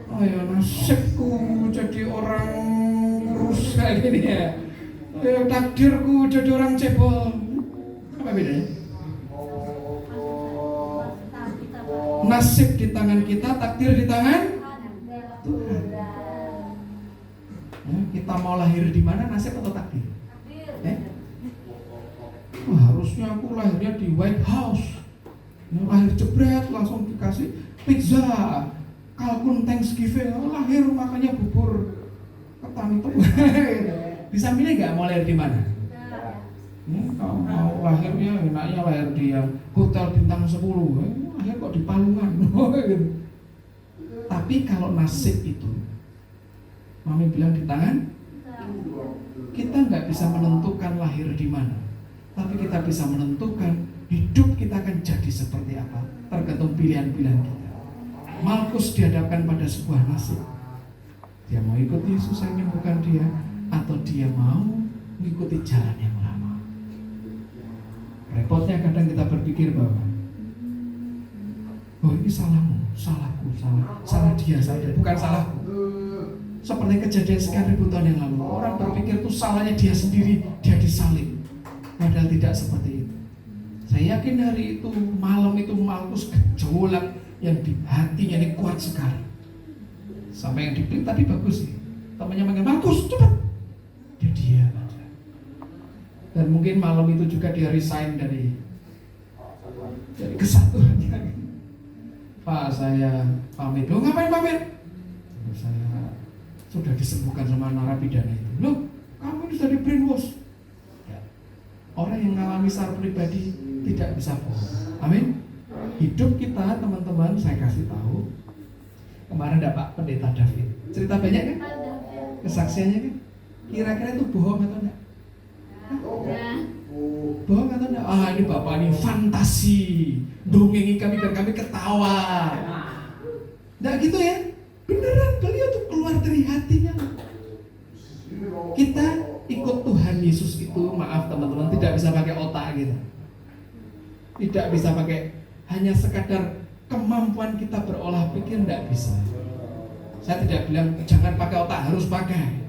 Oh ya, nasibku jadi orang kurus kayak gini ya. Takdirku jadi orang cebol. Apa bedanya? Nasib di tangan kita, takdir di tangan Tuhan. Kita mau lahir di mana, nasib atau takdir? Harusnya aku lahirnya di White House. Lahir jebret langsung dikasih pizza. Kalkun Thanksgiving, lahir makanya bubur ketan itu. Bisa milih nggak mau lahir di mana? Kalau mau lahirnya enaknya lahir di yang hotel bintang 10. Lahir kok di Palungan. Tapi kalau nasib itu, Mami bilang di tangan, kita nggak bisa menentukan lahir di mana. Tapi kita bisa menentukan hidup kita akan jadi seperti apa, tergantung pilihan-pilihan kita. Malkus dihadapkan pada sebuah nasib. Dia mau ikut Yesus yang menyembuhkan dia, atau dia mau mengikuti jalan yang lama. Repotnya kadang kita berpikir bahwa ini salahmu, salahku, salah dia, bukan salahku. Seperti kejadian sekian ribu tahun yang lalu, orang berpikir itu salahnya dia sendiri, dia disalib. Padahal tidak seperti itu. Saya yakin hari itu, malam itu Malkus gejolak yang di hatinya ini kuat sekali. Sampai yang dipilih tadi bagus sih. Temannya manggil, Malkus cepat. Dia diam aja. Dan mungkin malam itu juga dia resign dari kesatuannya. Pak, saya pamit. Loh, ngapain pamit? Saya sudah disembuhkan sama narapidana itu. Loh, kamu ini sudah di brainwash. Orang yang mengalami secara pribadi tidak bisa bohong. Amin. Hidup kita, teman-teman, saya kasih tahu. Kemarin ada Pak Pendeta David. Cerita banyak kan? Kesaksiannya kan? Kira-kira itu bohong atau enggak? Bohong atau enggak? Ini Bapak ini fantasi, dongengin kami dan kami ketawa. Enggak gitu ya? Beneran, beliau tuh keluar dari hatinya. Kita ikut Tuhan Yesus itu, maaf teman-teman, tidak bisa pakai otak kita. Tidak bisa pakai hanya sekadar kemampuan kita berolah pikir, tidak bisa. Saya tidak bilang jangan pakai otak, harus pakai.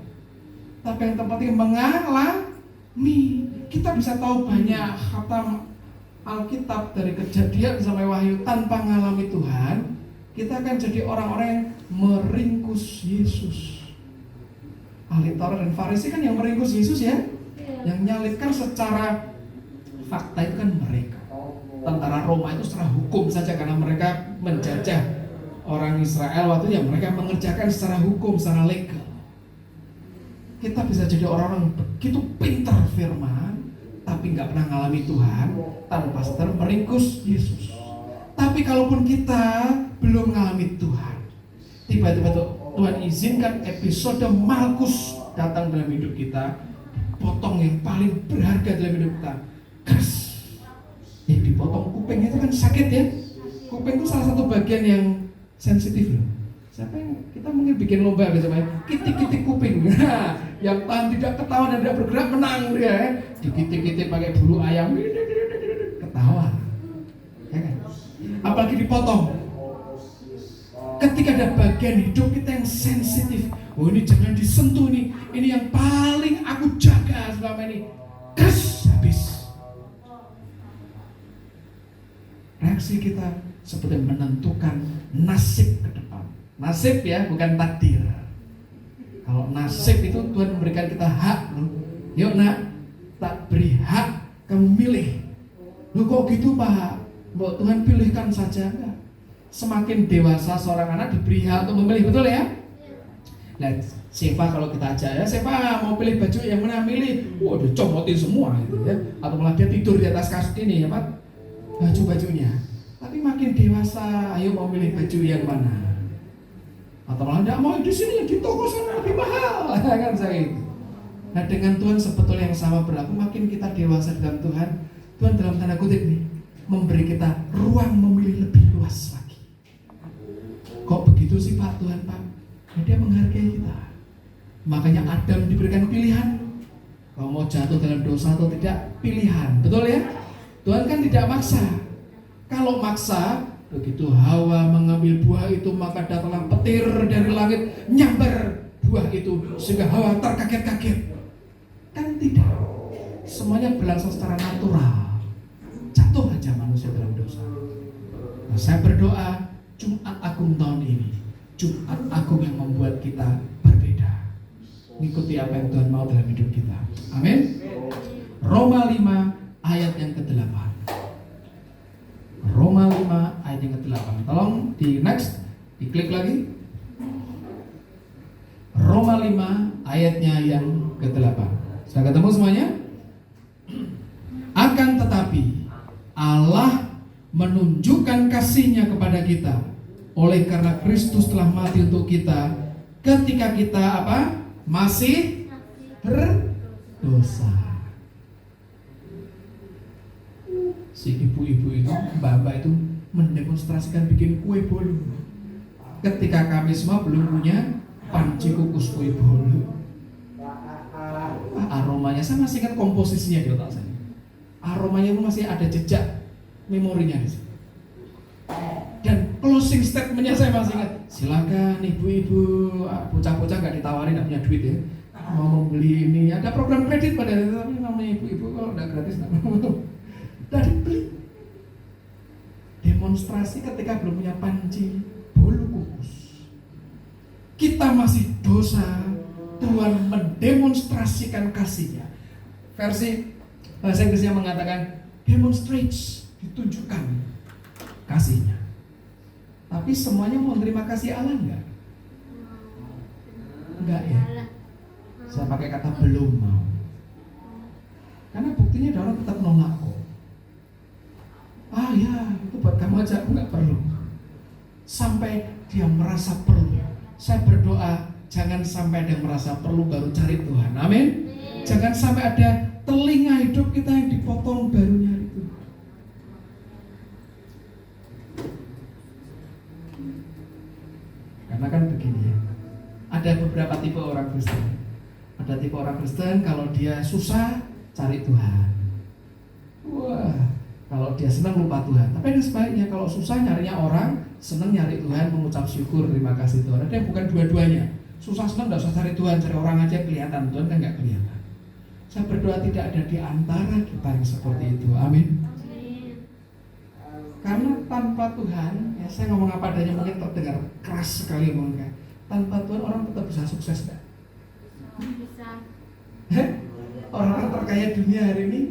Tapi yang terpenting mengalami. Kita bisa tahu banyak khatam Alkitab dari Kejadian sampai Wahyu, tanpa mengalami Tuhan, kita akan jadi orang-orang yang meringkus Yesus. Ahli Taurat dan Farisi kan yang meringkus Yesus ya. Yang nyalibkan secara fakta itu kan mereka. Tentara Roma itu secara hukum saja, karena mereka menjajah orang Israel waktu itu, ya mereka mengerjakan secara hukum, secara legal. Kita bisa jadi orang-orang begitu pintar firman, tapi nggak pernah ngalami Tuhan, tanpa sadar meringkus Yesus. Tapi kalaupun kita belum mengalami Tuhan, tiba-tiba Tuhan izinkan episode Malkus datang dalam hidup kita, potong yang paling berharga dalam hidup kita, keras. Yang dipotong kuping itu kan sakit ya. Kuping itu salah satu bagian yang sensitif loh. Siapa yang kita mungkin bikin lomba gitu, kitik-kitik kuping. Nah, yang tahan tidak ketawa dan tidak bergerak menang dia ya. Dikitik-kitik pakai bulu ayam, ketawa. Ya kan? Apalagi dipotong. Ketika ada bagian hidup kita yang sensitif, ini jangan disentuh nih. Ini yang paling aku jaga selama ini. Kes, habis. Reaksi kita seperti menentukan nasib ke depan. Nasib ya, bukan takdir. Kalau nasib itu Tuhan memberikan kita hak loh. Yuk nak, tak beri hak, kamu milih. Loh kok gitu Pak? Mbok Tuhan pilihkan saja, enggak. Semakin dewasa seorang anak diberi hak untuk memilih, betul ya? Nah, Seva kalau kita ajak ya, Seva mau pilih baju yang mana, milih, wah dia comotin semua gitu ya, atau malah dia tidur di atas kasut ini ya Pak, baju-bajunya. Tapi makin dewasa, ayo mau milih baju yang mana? Atau malah tidak mau di sini, di toko sana lebih mahal, kan saya itu. Nah dengan Tuhan sebetulnya yang sama berlaku. Makin kita dewasa dalam Tuhan, Tuhan dalam tanda kutip nih memberi kita ruang memilih lebih luas lagi. Kok begitu sih Pak Tuhan Pak? Ya, dia menghargai kita. Makanya Adam diberikan pilihan. Kalau mau jatuh dalam dosa atau tidak, pilihan. Betul ya? Tuhan kan tidak maksa. Kalau maksa, begitu Hawa mengambil buah itu, maka datanglah petir dari langit nyambar buah itu sehingga Hawa terkaget-kaget. Kan tidak. Semuanya berlangsung secara natural. Jatuh aja manusia dalam dosa. Nah, saya berdoa Jumat Agung tahun ini, Jumat Agung yang membuat kita berbeda, mengikuti apa yang Tuhan mau dalam hidup kita. Amin. Roma 5 ayat yang ke-8. Roma 5 ayat yang ke-8. Tolong di next, diklik lagi. Roma 5 ayatnya yang ke-8. Sudah ketemu semuanya? Akan tetapi Allah menunjukkan kasih-Nya kepada kita oleh karena Kristus telah mati untuk kita ketika kita apa? Masih berdosa. Si ibu-ibu itu, mbak-mbak itu mendemonstrasikan bikin kue bolu ketika kami semua belum punya panci kukus kue bolu. Aromanya, saya masih ingat komposisinya di otak saya. Aromanya itu masih ada jejak memorinya di sini. Dan closing statementnya saya masih ingat. Silakan ibu-ibu, bocah-bocah nggak ditawarin, nggak punya duit ya, mau membeli ini, ada program kredit pada itu, tapi namanya ibu-ibu kalau nggak gratis nggak mau. Dari beli. Demonstrasi ketika belum punya panci bolu kukus. Kita masih dosa, Tuhan mendemonstrasikan kasih-Nya. Versi bahasa Inggrisnya mengatakan demonstrates, ditunjukkan kasih-Nya. Tapi semuanya mau menerima kasih Allah enggak? Enggak ya. Saya pakai kata belum mau. Karena buktinya ada orang tetap nolak kok. Ah ya, itu buat kamu aja, aku enggak perlu. Sampai dia merasa perlu. Saya berdoa jangan sampai ada yang merasa perlu baru cari Tuhan. Amin. Jangan sampai ada telinga hidup kita yang dipotong baru nyari Tuhan. Karena kan begini ya, ada beberapa tipe orang Kristen. Ada tipe orang Kristen kalau dia susah cari Tuhan. Wah, kalau dia senang lupa Tuhan. Tapi ada sebaliknya, kalau susah nyarinya orang, senang nyari Tuhan, mengucap syukur, terima kasih Tuhan. Ada yang bukan dua-duanya. Susah senang nggak usah cari Tuhan, cari orang aja kelihatan, Tuhan kan nggak kelihatan. Saya berdoa tidak ada di antara kita yang seperti itu. Amin. Karena tanpa Tuhan, ya saya ngomong apa adanya mungkin terdengar keras sekali ngomongnya. Tanpa Tuhan orang tetap bisa sukses nggak? Bisa. Orang-orang terkaya dunia hari ini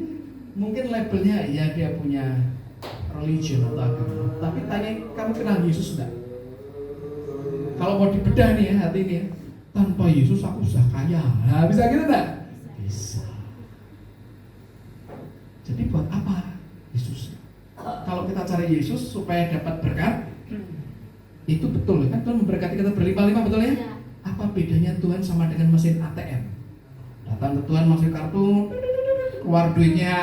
mungkin labelnya ya dia punya religion atau agama. Tapi tanya kamu kenal Yesus enggak? Kalau mau dibedah nih ya hati ini ya, tanpa Yesus aku bisa kaya. Nah, bisa gitu enggak? Bisa. Jadi buat apa Yesus? Kalau kita cari Yesus supaya dapat berkat, itu betul kan Tuhan memberkati kita berlimpah-limpah, betul ya? Apa bedanya Tuhan sama dengan mesin ATM? Datang ke Tuhan masih kartu, keluar duitnya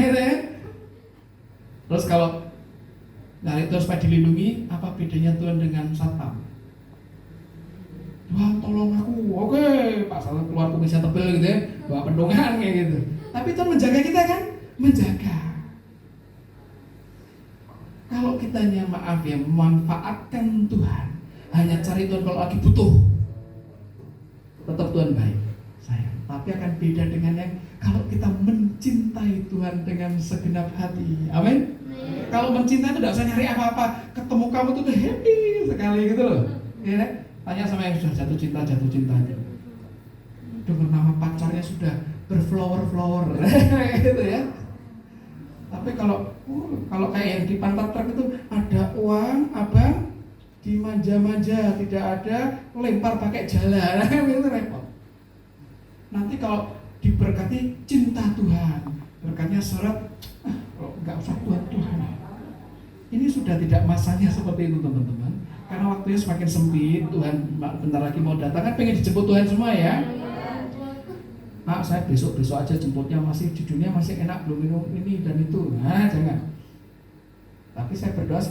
gitu ya. Terus kalau narik terus supaya dilindungi, apa bedanya Tuhan dengan satpam? Tuhan tolong aku, oke, Pak Salah keluar kumisnya tebel gitu ya, bawa pendongan kayak gitu. Tapi Tuhan menjaga kita kan? Menjaga. Kalau kitanya maaf ya, memanfaatkan Tuhan, hanya cari Tuhan kalau lagi butuh, tetap Tuhan baik, sayang. Tapi akan beda dengan yang kalau kita mencintai Tuhan dengan segenap hati. Amin. Kalau mencintai itu tidak usah nyari apa-apa, ketemu kamu tuh happy sekali gitu loh. Ya, tanya sama yang sudah jatuh cinta aja. Dengar nama pacarnya sudah berflower gitu ya. Tapi kalau kayak yang di pantat truk itu ada uang, abang dimanja-manja, tidak ada lempar pakai jalan, itu repot. Nanti kalau diberkati cinta Tuhan, berkatnya syarat, kalau nggak usah Tuhan. Ini sudah tidak masanya seperti itu teman-teman. Karena waktunya semakin sempit, Tuhan bentar lagi mau datang, kan pengen dijemput Tuhan semua ya. Pak, saya besok aja jemputnya, masih di dunia masih enak, belum minum ini dan itu. Nah, jangan. Tapi saya berdoa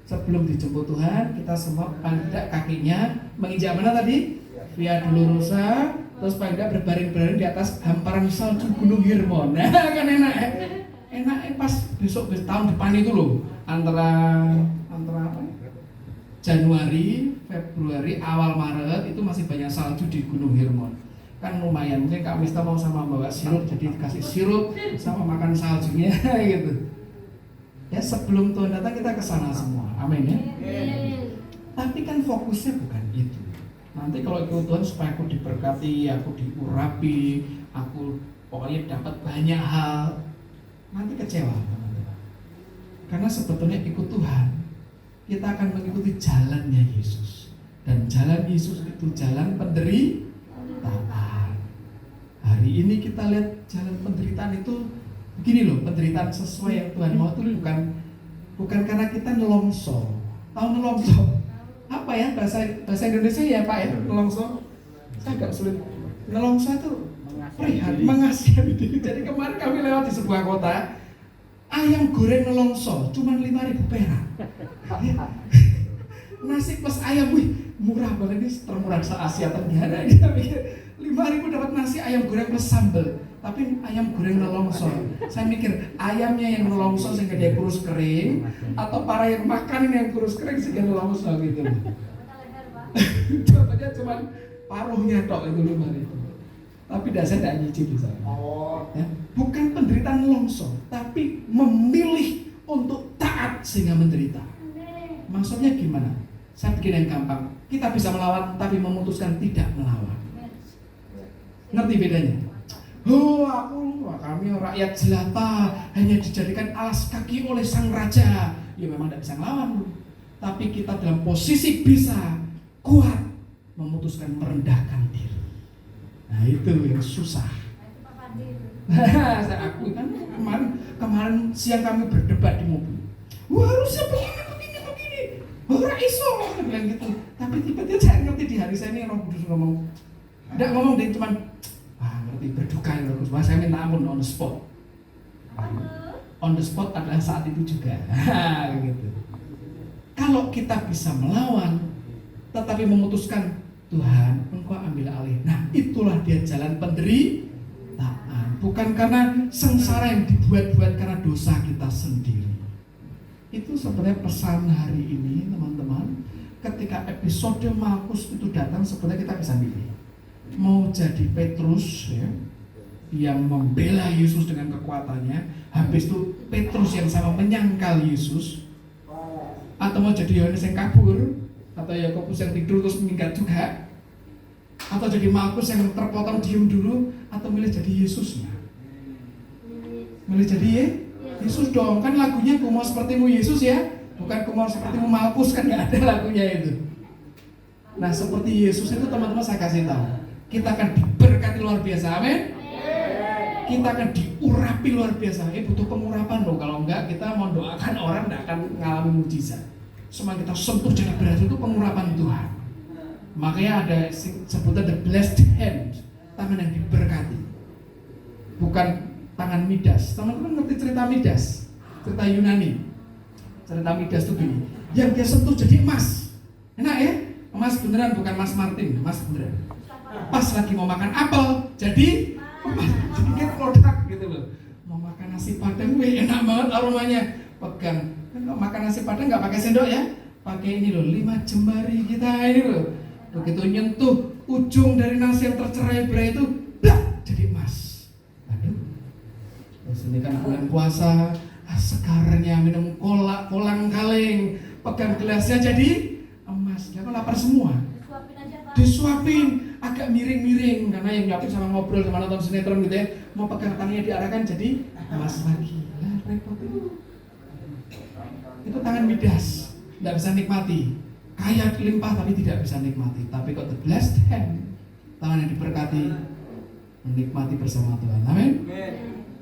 sebelum dijemput Tuhan, kita semua paling tidak kakinya menginjak mana tadi? Via Dolorosa, terus paling tidak berbaring-baring di atas hamparan salju Gunung Hermon. Nah, kan enak ya? Enak pas besok tahun depan itu loh, antara apa? Januari, Februari, awal Maret itu masih banyak salju di Gunung Hermon. Kan lumayan, mungkin Kak Mista mau sama bawa sirup, jadi dikasih sirup sama makan saljunya gitu. Ya sebelum Tuhan datang kita ke sana semua, amin ya. Tapi kan fokusnya bukan itu. Nanti kalau ikut Tuhan supaya aku diberkati, aku diurapi, aku pokoknya dapat banyak hal, nanti kecewa teman-teman. Karena sebetulnya ikut Tuhan, kita akan mengikuti jalannya Yesus. Dan jalan Yesus itu jalan penderitaan. Hari ini kita lihat jalan penderitaan itu begini loh, penderitaan sesuai yang Tuhan mau itu bukan karena kita nelongso. Tahu nelongso? Apa ya bahasa Indonesia ya Pak ya? Nelongso? Saya agak sulit. Nelongso itu mengasihi diri. Jadi kemarin kami lewat di sebuah kota, ayam goreng nelongso cuma 5.000 perak. Nasi plus ayam, wih murah banget, ini termurah se Asia Tenggara. Kita mikir 5.000 dapat nasi ayam goreng plus sambal, tapi ayam goreng nelongso. Saya mikir ayamnya yang nelongso sehingga dia kurus kering, atau para yang makan yang kurus kering sehingga nelongso gitu. Contohnya cuma paruhnya tok itu 5.000. Tapi dasar tidak nyicip di sana. Ya, bukan penderitaan nelongso, tapi memilih untuk taat sehingga menderita. Maksudnya gimana? Saya bikin yang gampang. Kita bisa melawan, tapi memutuskan tidak melawan. Ngerti bedanya? Kami rakyat jelata, hanya dijadikan alas kaki oleh sang raja. Ya memang tidak bisa melawan. Tapi kita dalam posisi bisa kuat memutuskan merendahkan diri. Nah itu yang susah. Saya akui kan kemarin siang kami berdebat di mobil. Wah harusnya begini. Ora iso bilang gitu. Tapi tiba-tiba saya ngerti di hari saya ini Roh Kudus ngomong. Tidak ngomong dia cuman ngerti berduka ya Roh Kudus. Saya minta ampun on the spot. On the spot adalah saat itu juga. Gitu. Kalau kita bisa melawan, tetapi memutuskan Tuhan, Engkau ambil alih. Nah, itulah dia jalan penderitaan. Bukan karena sengsara yang dibuat-buat karena dosa kita sendiri. Itu sebenarnya pesan hari ini, teman-teman. Ketika episode Markus itu datang, sebenarnya kita bisa pilih. Mau jadi Petrus, ya, yang membela Yesus dengan kekuatannya. Habis itu Petrus yang sama menyangkal Yesus. Atau mau jadi Yohanes yang kabur, atau Yakobus yang tidur terus meninggal juga, atau jadi Markus yang terpotong diem dulu, atau milih jadi Yesusnya. Milih jadi Yesus dong, kan lagunya "Ku mau sepertimu Yesus" ya, bukan "Ku mau sepertimu Markus", kan nggak ada lagunya itu. Nah seperti Yesus itu teman-teman saya kasih tahu, kita akan diberkati luar biasa, amin. Kita akan diurapi luar biasa. Butuh pengurapan loh, kalau enggak kita mau doakan orang tidak akan mengalami mujizat. Semua kita sentuh jadi berhasil itu pengurapan Tuhan. Makanya ada sebutan the blessed hand, tangan yang diberkati. Bukan tangan Midas. Teman-teman ngerti cerita Midas? Cerita Yunani. Cerita Midas itu gini, yang dia sentuh jadi emas. Enak ya? Emas beneran, bukan Mas Martin, emas beneran. Pas lagi mau makan apel, jadi emas. Jadi kayak produk gitu loh. Mau makan nasi padang, enak banget aromanya. Pegang. Kan kalau makan nasi padang nggak pakai sendok ya, pakai ini loh, 5 jemari kita ini loh. Begitu nyentuh ujung dari nasi yang tercerai-berai itu, jadi emas. Aduh. Terus ini kan bulan puasa, sekarnya minum kolang kaleng, pegang gelasnya jadi emas. Ya kan lapar semua. Disuapin, agak miring-miring karena yang nyapin sama ngobrol sama nonton sinetron gitu ya, mau pegang tangannya diarahkan jadi emas lagi. repot itu. Itu tangan Midas, tidak bisa nikmati. Kaya limpah tapi tidak bisa nikmati. Tapi kok the blessed hand, tangan yang diberkati, menikmati bersama Tuhan. Amin.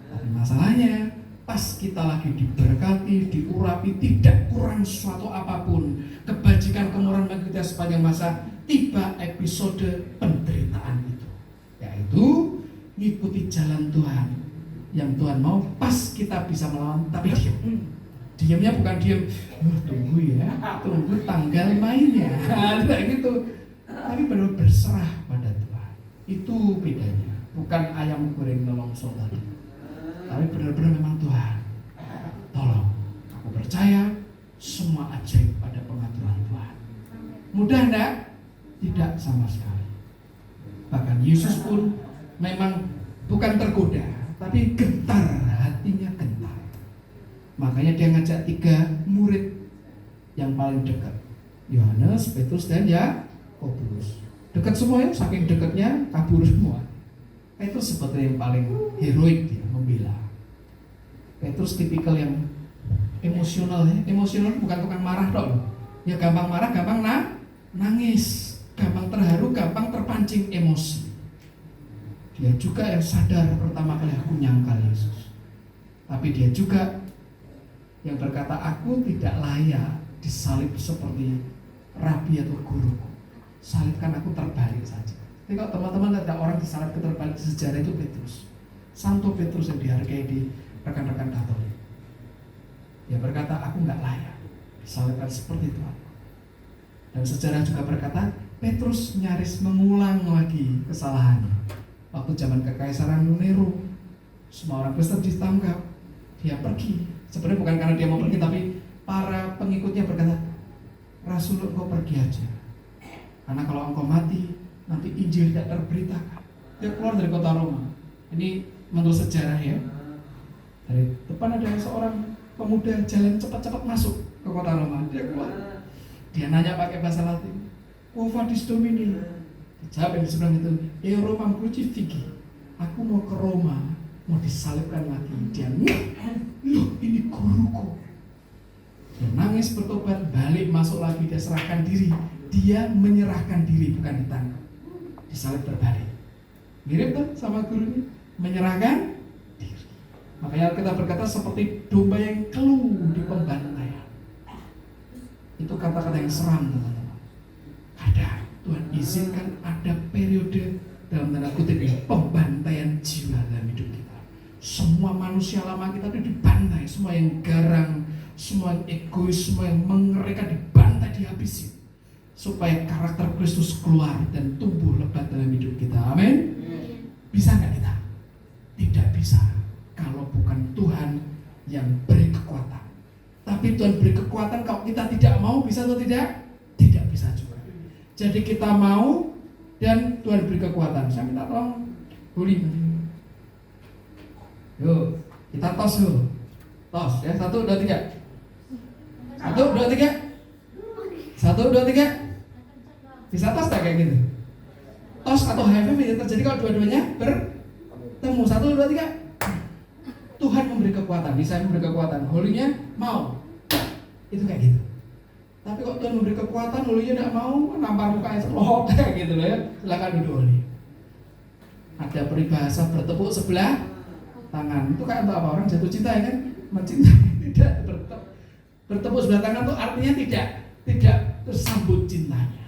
Tapi masalahnya, pas kita lagi diberkati, diurapi, tidak kurang suatu apapun, kebajikan kemurahan bagi kita sepanjang masa, tiba episode penderitaan itu, yaitu ngikuti jalan Tuhan yang Tuhan mau. Pas kita bisa melawan, tapi diamnya bukan diam, tunggu ya, tunggu tanggal mainnya, tidak gitu, tapi benar berserah pada Tuhan. Itu bedanya, bukan ayam goreng nolongso tadi, tapi benar-benar memang Tuhan, tolong, aku percaya semua ajaib pada pengaturan Tuhan. Mudah enggak? Tidak sama sekali. Bahkan Yesus pun memang bukan tergoda, tapi gentar, hatinya gentar. Makanya dia ngajak 3 murid yang paling dekat, Yohanes, Petrus, dan Yakobus. Dekat semua ya, saking dekatnya kabur semua. Petrus seperti yang paling heroik, dia membela. Petrus tipikal yang emosional ya. Emosional bukan tukang marah dong. Ya gampang marah, gampang nangis, gampang terharu, gampang terpancing emosi. Dia juga yang sadar pertama kali aku nyangkal Yesus. Tapi dia juga yang berkata, aku tidak layak disalib seperti rabi atau guruku. Salibkan aku terbalik saja. Jadi kalau teman-teman ada orang disalib terbalik di sejarah, itu Petrus. Santo Petrus yang dihargai di rekan-rekan Katolik. Dia berkata, aku nggak layak disalibkan seperti itu. Dan sejarah juga berkata, Petrus nyaris mengulang lagi kesalahannya. Waktu zaman kekaisaran Nero, semua orang Kristen ditangkap, dia pergi. Sebenarnya bukan karena dia mau pergi, tapi para pengikutnya berkata, Rasul, engkau pergi aja. Karena kalau engkau mati, nanti Injil tidak terberitakan. Dia keluar dari kota Roma. Ini menurut sejarah ya. Dari depan ada seorang pemuda jalan cepat-cepat masuk ke kota Roma. Dia keluar. Dia nanya pakai bahasa Latin, "Quo vadis Domini?" Dijawab yang di seberang itu, "E Romam crucifixi." Aku mau ke Roma, mau disalibkan lagi. Dia loh, ini guruku. Dia nangis, bertobat, balik masuk lagi, dia serahkan diri. Dia menyerahkan diri, bukan ditangkap. Disalib terbalik. Mirip tuh sama gurunya, menyerahkan diri. Makanya kita berkata seperti domba yang keluh di pembantaian. Itu kata-kata yang seram, teman-teman. Ada, Tuhan izinkan ada periode dalam tanda kutip pembantaian jiwa dalam hidup kita. Semua manusia lama kita itu dibantai, semua yang garang, semua yang egois, semua yang mengerikan dibantai, dihabisi, supaya karakter Kristus keluar dan tumbuh lebat dalam hidup kita. Amin. Bisa nggak kita? Tidak bisa kalau bukan Tuhan yang beri kekuatan. Tapi Tuhan beri kekuatan, kalau kita tidak mau, bisa atau tidak? Tidak bisa juga. Jadi kita mau dan Tuhan beri kekuatan. Saya minta tolong Huli. Yuk, kita tos dulu. Tos ya, 1, 2, 3. 1, 2, 3. 1, 2, 3. Bisa tos tak kayak gitu? Tos atau high five yang terjadi kalau dua-duanya bertemu. 1, 2, 3. Tuhan memberi kekuatan, bisa memberi kekuatan. Holinya mau. Itu kayak gitu. Tapi kok Tuhan memberi kekuatan, holinya tidak mau, nampar mukanya selot kayak gitu loh ya. Silakan duduk Holi. Ada peribahasa bertepuk sebelah tangan. Itu kayak untuk apa? Orang jatuh cinta ya kan? Mencintai. Tidak, bertepuk sebelah tangan itu artinya tidak tersambut cintanya.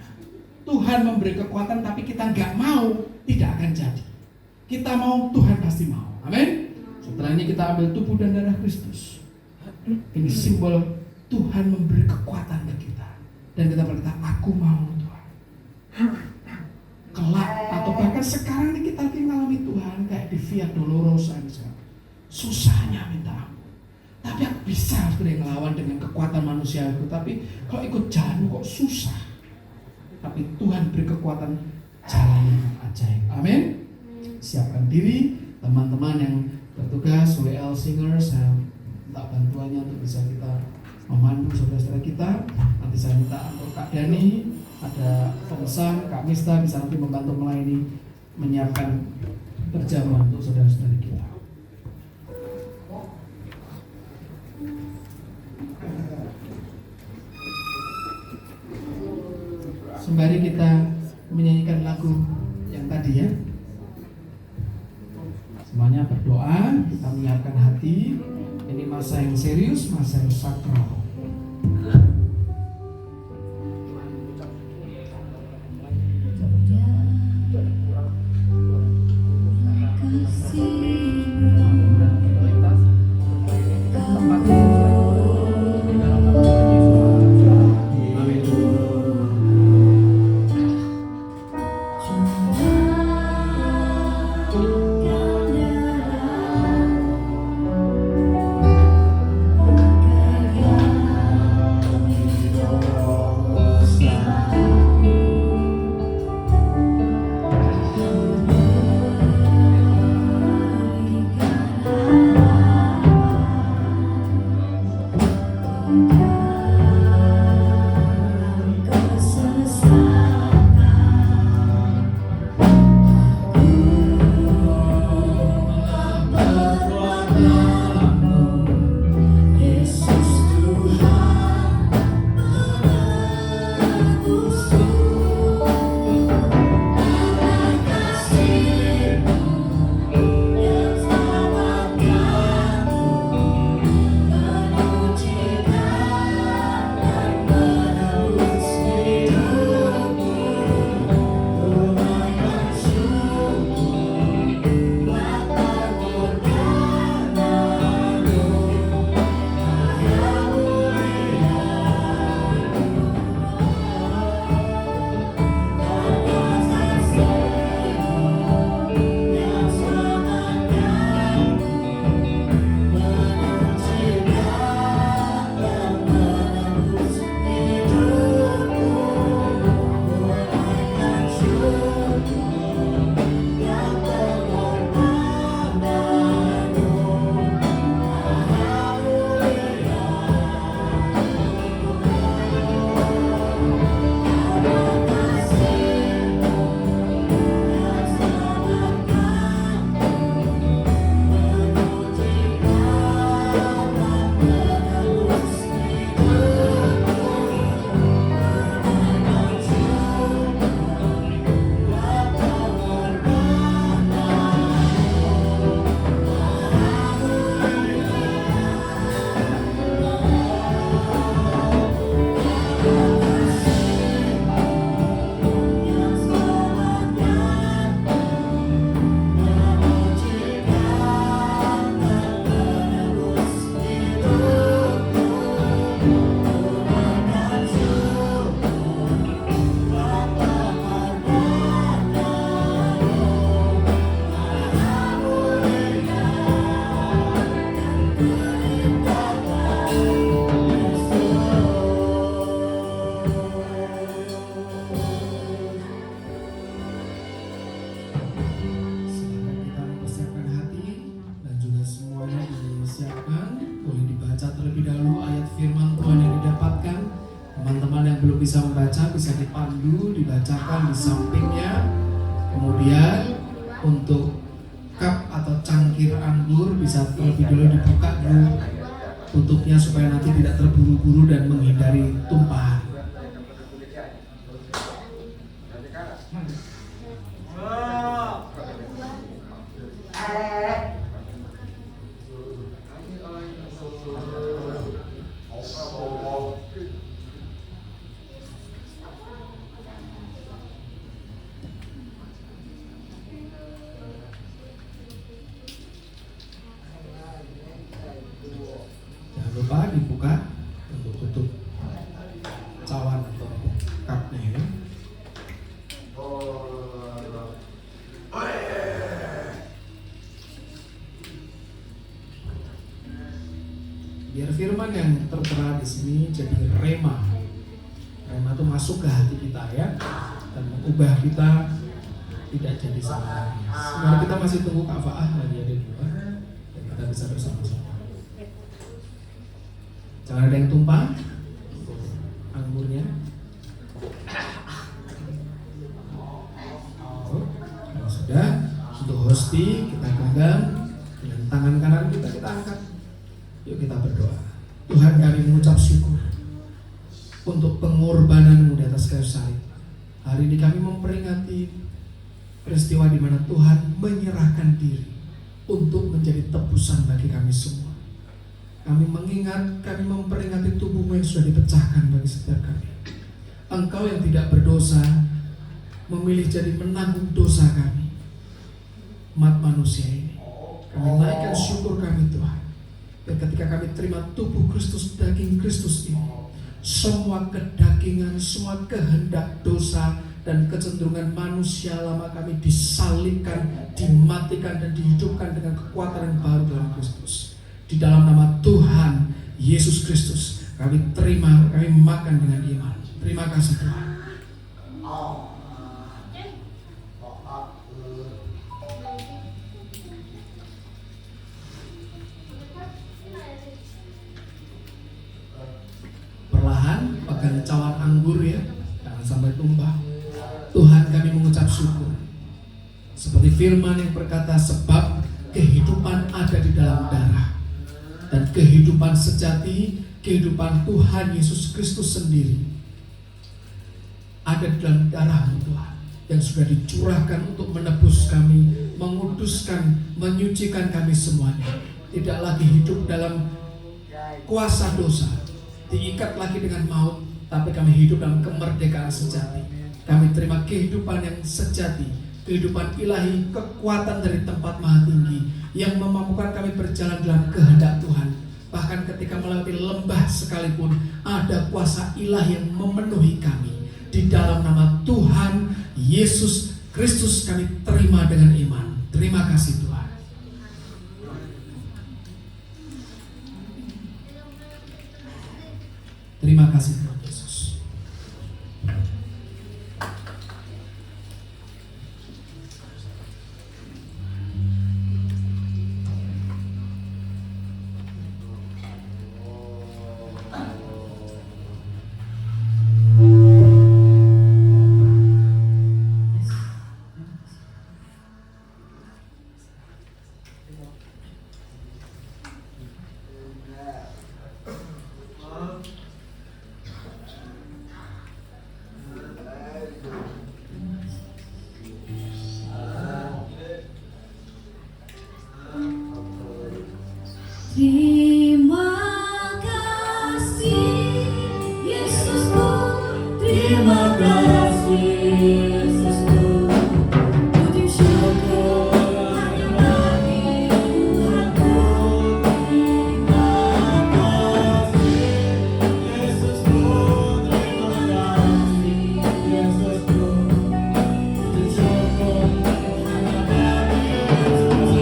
Tuhan memberi kekuatan tapi kita nggak mau, tidak akan jadi. Kita mau, Tuhan pasti mau. Amin. Setelah ini kita ambil tubuh dan darah Kristus. Ini simbol Tuhan memberi kekuatan ke kita. Dan kita berkata, aku mau Tuhan. Kelak atau bahkan sekarang ini kita lagi mengalami Tuhan kayak di Via Dolorosa misalnya. Susahnya minta ampun. Tapi aku bisa sebenarnya ngelawan dengan kekuatan manusia itu. Tapi kalau ikut jalan kok susah. Tapi Tuhan beri kekuatan jalan yang ajaib. Amin. Siapkan diri teman-teman yang bertugas WL Singer, saya minta bantuannya untuk bisa kita memandu saudara-saudara kita. Nanti saya minta untuk Kak Dani, ada Fengsan, Kak Mista bisa nanti membantu melayani, menyiapkan perjamuan untuk saudara-saudara kita. sembari kita menyanyikan lagu yang tadi ya. Semuanya berdoa, kita menyiapkan hati. Ini masa yang serius, masa yang sakral. Bisa membaca, bisa dipandu, dibacakan di sampingnya. Kemudian untuk cup atau cangkir anggur bisa terlebih dahulu dibuka dulu tutupnya supaya nanti tidak terburu-buru dan menghindari tumpahan. Lupa dibuka untuk tutup cawan atau cupnya ya. Biar firman yang tertera di sini jadi rema. Rema itu masuk ke hati kita ya dan mengubah kita tidak jadi salah. Sekarang kita masih tunggu Kak Faah lagi ada di luar dan kita bisa bersama-sama. Jangan ada yang tumpah anggurnya. Kalau sudah, untuk hosti kita genggam dengan tangan kanan kita angkat. Yuk kita berdoa. Tuhan, kami mengucap syukur untuk pengorbananmu di atas kayu salib. Hari ini kami memperingati peristiwa di mana Tuhan menyerahkan diri untuk menjadi tebusan bagi kami semua. Kami mengingat, kami memperingati tubuhmu yang sudah dipecahkan bagi setiap kami. Engkau yang tidak berdosa memilih jadi menanggung dosa kami, umat manusia ini. Kami naikkan syukur kami Tuhan. Dan ketika kami terima tubuh Kristus, daging Kristus ini, semua kedagingan, semua kehendak dosa dan kecenderungan manusia lama kami disalibkan, dimatikan dan dihidupkan dengan kekuatan yang baru dalam Kristus. Di dalam nama Tuhan Yesus Kristus kami terima, kami makan dengan iman. Terima kasih Tuhan. Perlahan pegang cawan anggur ya, jangan sampai tumpah. Tuhan, kami mengucap syukur. Seperti firman yang berkata, sebab kehidupan ada di dalam darah, dan kehidupan sejati, kehidupan Tuhan Yesus Kristus sendiri ada di dalam darah-Mu Tuhan, yang sudah dicurahkan untuk menebus kami, menguduskan, menyucikan kami semuanya. Tidak lagi hidup dalam kuasa dosa, diikat lagi dengan maut, tapi kami hidup dalam kemerdekaan sejati. Kami terima kehidupan yang sejati, kehidupan ilahi, kekuatan dari tempat maha tinggi yang memampukan kami berjalan dalam kehendak Tuhan. Bahkan ketika melewati lembah sekalipun, ada kuasa ilahi yang memenuhi kami. Di dalam nama Tuhan Yesus Kristus kami terima dengan iman. Terima kasih Tuhan. Terima kasih Tuhan Yesus. Terima kasih Yesusku, terima kasih Yesusku. Puji syukur hanya bagi Tuhanku. Terima kasih Yesusku, terima kasih Yesusku. Puji syukur hanya bagi Tuhanku.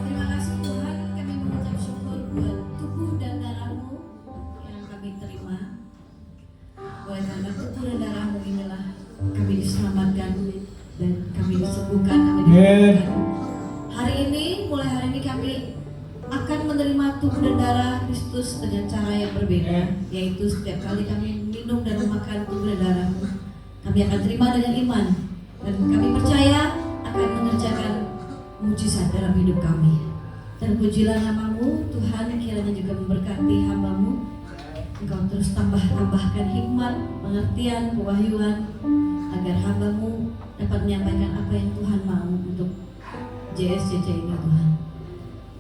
Terima kasih Tuhan, kami mengucap syukur buat tubuh dan darah-Mu yang kami terima. Oleh karena tubuh dan darah-Mu inilah kami diselamatkan dan kami disembuhkan, kami disembuhkan. Hari ini, mulai hari ini kami akan menerima tubuh dan darah Kristus dengan cara yang berbeda, yaitu setiap kali kami minum dan memakan tubuh dan darah-Mu, kami akan terima dengan iman dan kami percaya akan mengerjakan mujizat dalam hidup kami. Dan pujilah nama-Mu Tuhan, kiranya juga memberkati hamba-Mu. Engkau terus tambahkan hikmat, pengertian, kewahyuan, agar hamba-Mu dapat menyampaikan apa yang Tuhan mau untuk JSCC ini Tuhan.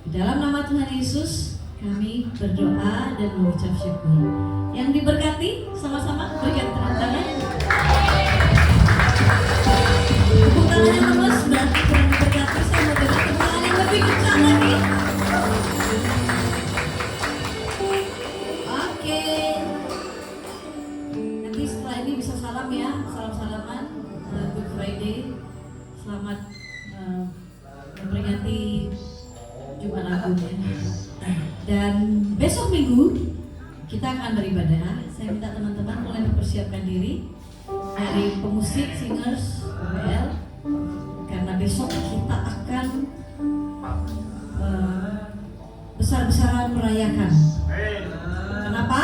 Di dalam nama Tuhan Yesus kami berdoa dan mengucap syukur. Yang diberkati sama-sama berikan tepuk tangan. Tepuk tangannya lemes berarti kurang diberkati. Saya mau beri tepuk tangan yang lebih kencang lagi. Oke. Nanti setelah ini bisa salam ya, salam-salaman. memperingati Jumat Agung ya. Dan besok Minggu kita akan beribadah. Saya minta teman-teman mulai mempersiapkan diri dari pemusik, singers, WL, karena besok kita akan besar-besaran merayakan. Kenapa?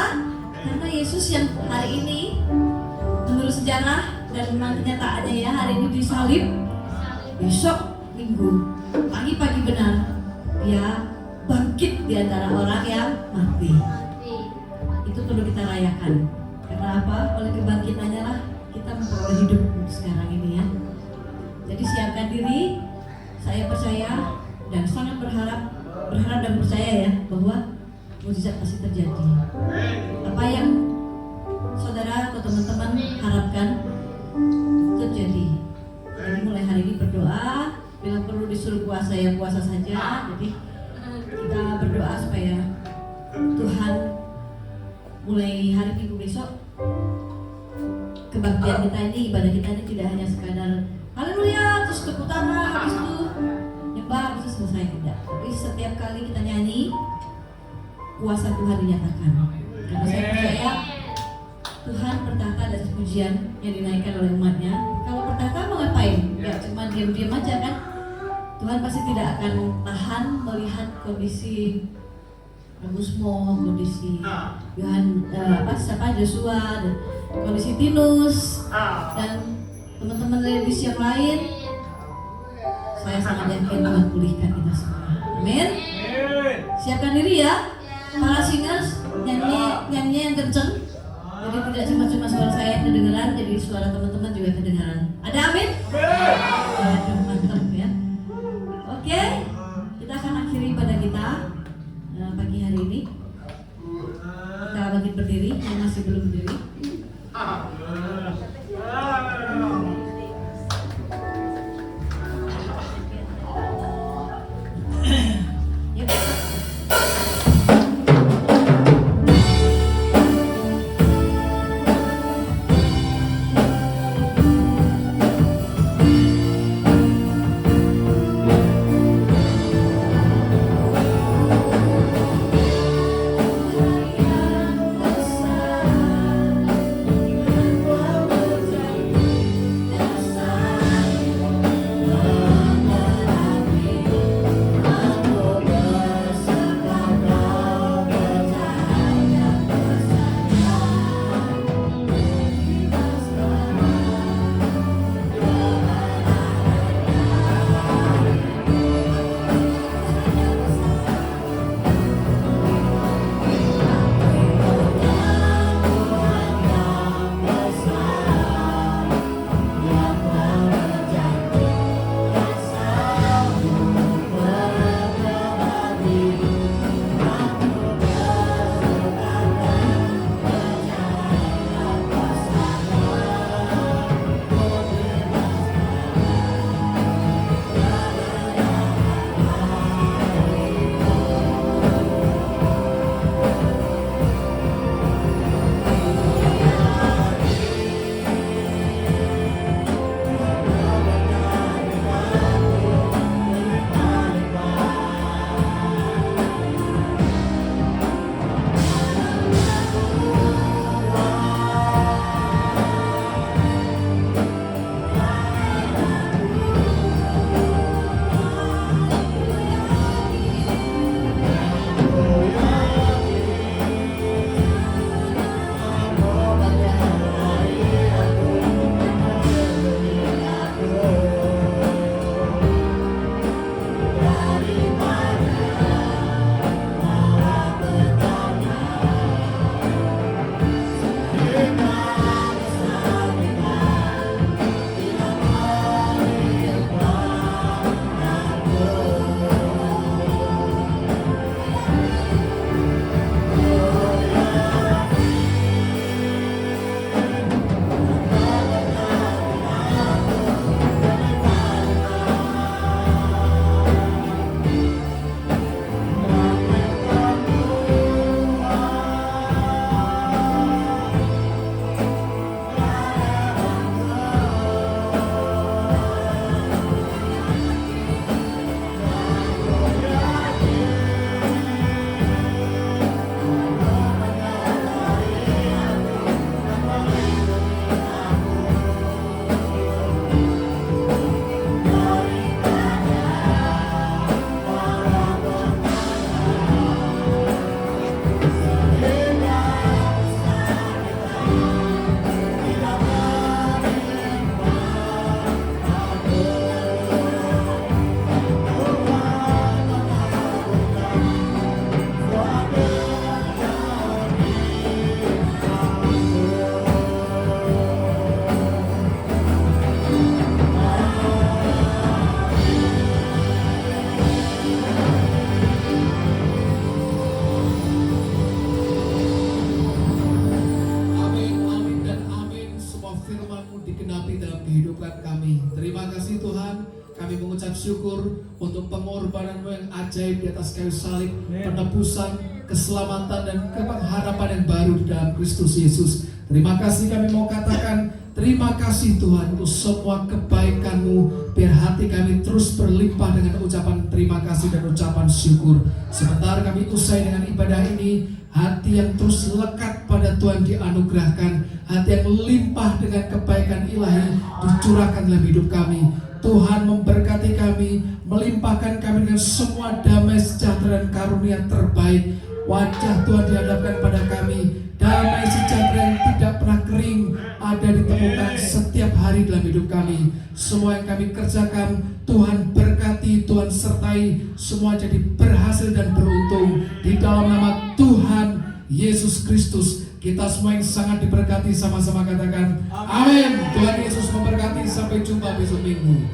Karena Yesus yang hari ini menurut sejarah dan memang kenyataannya ya, hari ini disalib, besok Minggu pagi-pagi benar dia bangkit di antara orang yang mati. Itu perlu kita rayakan. Karena apa? Oleh kebangkitannya lah kita memperoleh hidup sekarang ini ya. Jadi siapkan diri. Saya percaya dan sangat berharap dan percaya ya bahwa mukjizat pasti terjadi. Apa yang saudara atau teman-teman harapkan terjadi. Jadi mulai hari ini berdoa. Bila perlu disuruh puasa ya puasa saja. Jadi kita berdoa supaya Tuhan mulai hari Minggu besok kebaktian kita ini, ibadah kita ini tidak hanya sekadar haleluya terus tepuk tangan habis itu nyembah habis itu selesai, tidak. Tapi setiap kali kita nyanyi kuasa Tuhan dinyatakan. Karena saya percaya Tuhan bertahta atas pujian yang dinaikkan oleh umatnya. Kalau bertahta mau ngapain? Ya cuma diam-diam aja kan. Tuhan pasti tidak akan tahan melihat kondisi Agusmo, kondisi Joshua, dan kondisi Tinus dan teman-teman ladies yang lain. Saya sangat yakin Tuhan pulihkan kita semua. Amin. Siapkan diri ya, para singers, nyanyi yang kenceng. Jadi tidak cuma suara saya yang kedengaran, jadi suara teman-teman juga kedengaran. Ada amin? Aduh, mantap ya. Oke, kita akan akhiri ibadah kita pagi hari ini. Kita bangkit berdiri yang masih belum berdiri. syukur untuk pengorbananmu yang ajaib di atas kayu salib, penebusan, keselamatan, dan pengharapan yang baru di dalam Kristus Yesus. Terima kasih kami mau katakan, terima kasih Tuhan untuk semua kebaikan-Mu. Biar hati kami terus berlimpah dengan ucapan terima kasih dan ucapan syukur. Sebentar kami usai dengan ibadah ini, hati yang terus lekat pada Tuhan dianugerahkan, hati yang limpah dengan kebaikan ilahi dicurahkan dalam hidup kami. Tuhan memberkati kami, melimpahkan kami dengan semua damai sejahtera dan karunia terbaik. Wajah Tuhan dihadapkan pada kami, damai sejahtera yang tidak pernah kering ada ditemukan setiap hari dalam hidup kami. Semua yang kami kerjakan Tuhan berkati, Tuhan sertai, semua jadi berhasil dan beruntung di dalam nama Tuhan Yesus Kristus. Kita semua yang sangat diberkati, sama-sama katakan amin. Tuhan Yesus memberkati, sampai jumpa besok minggu.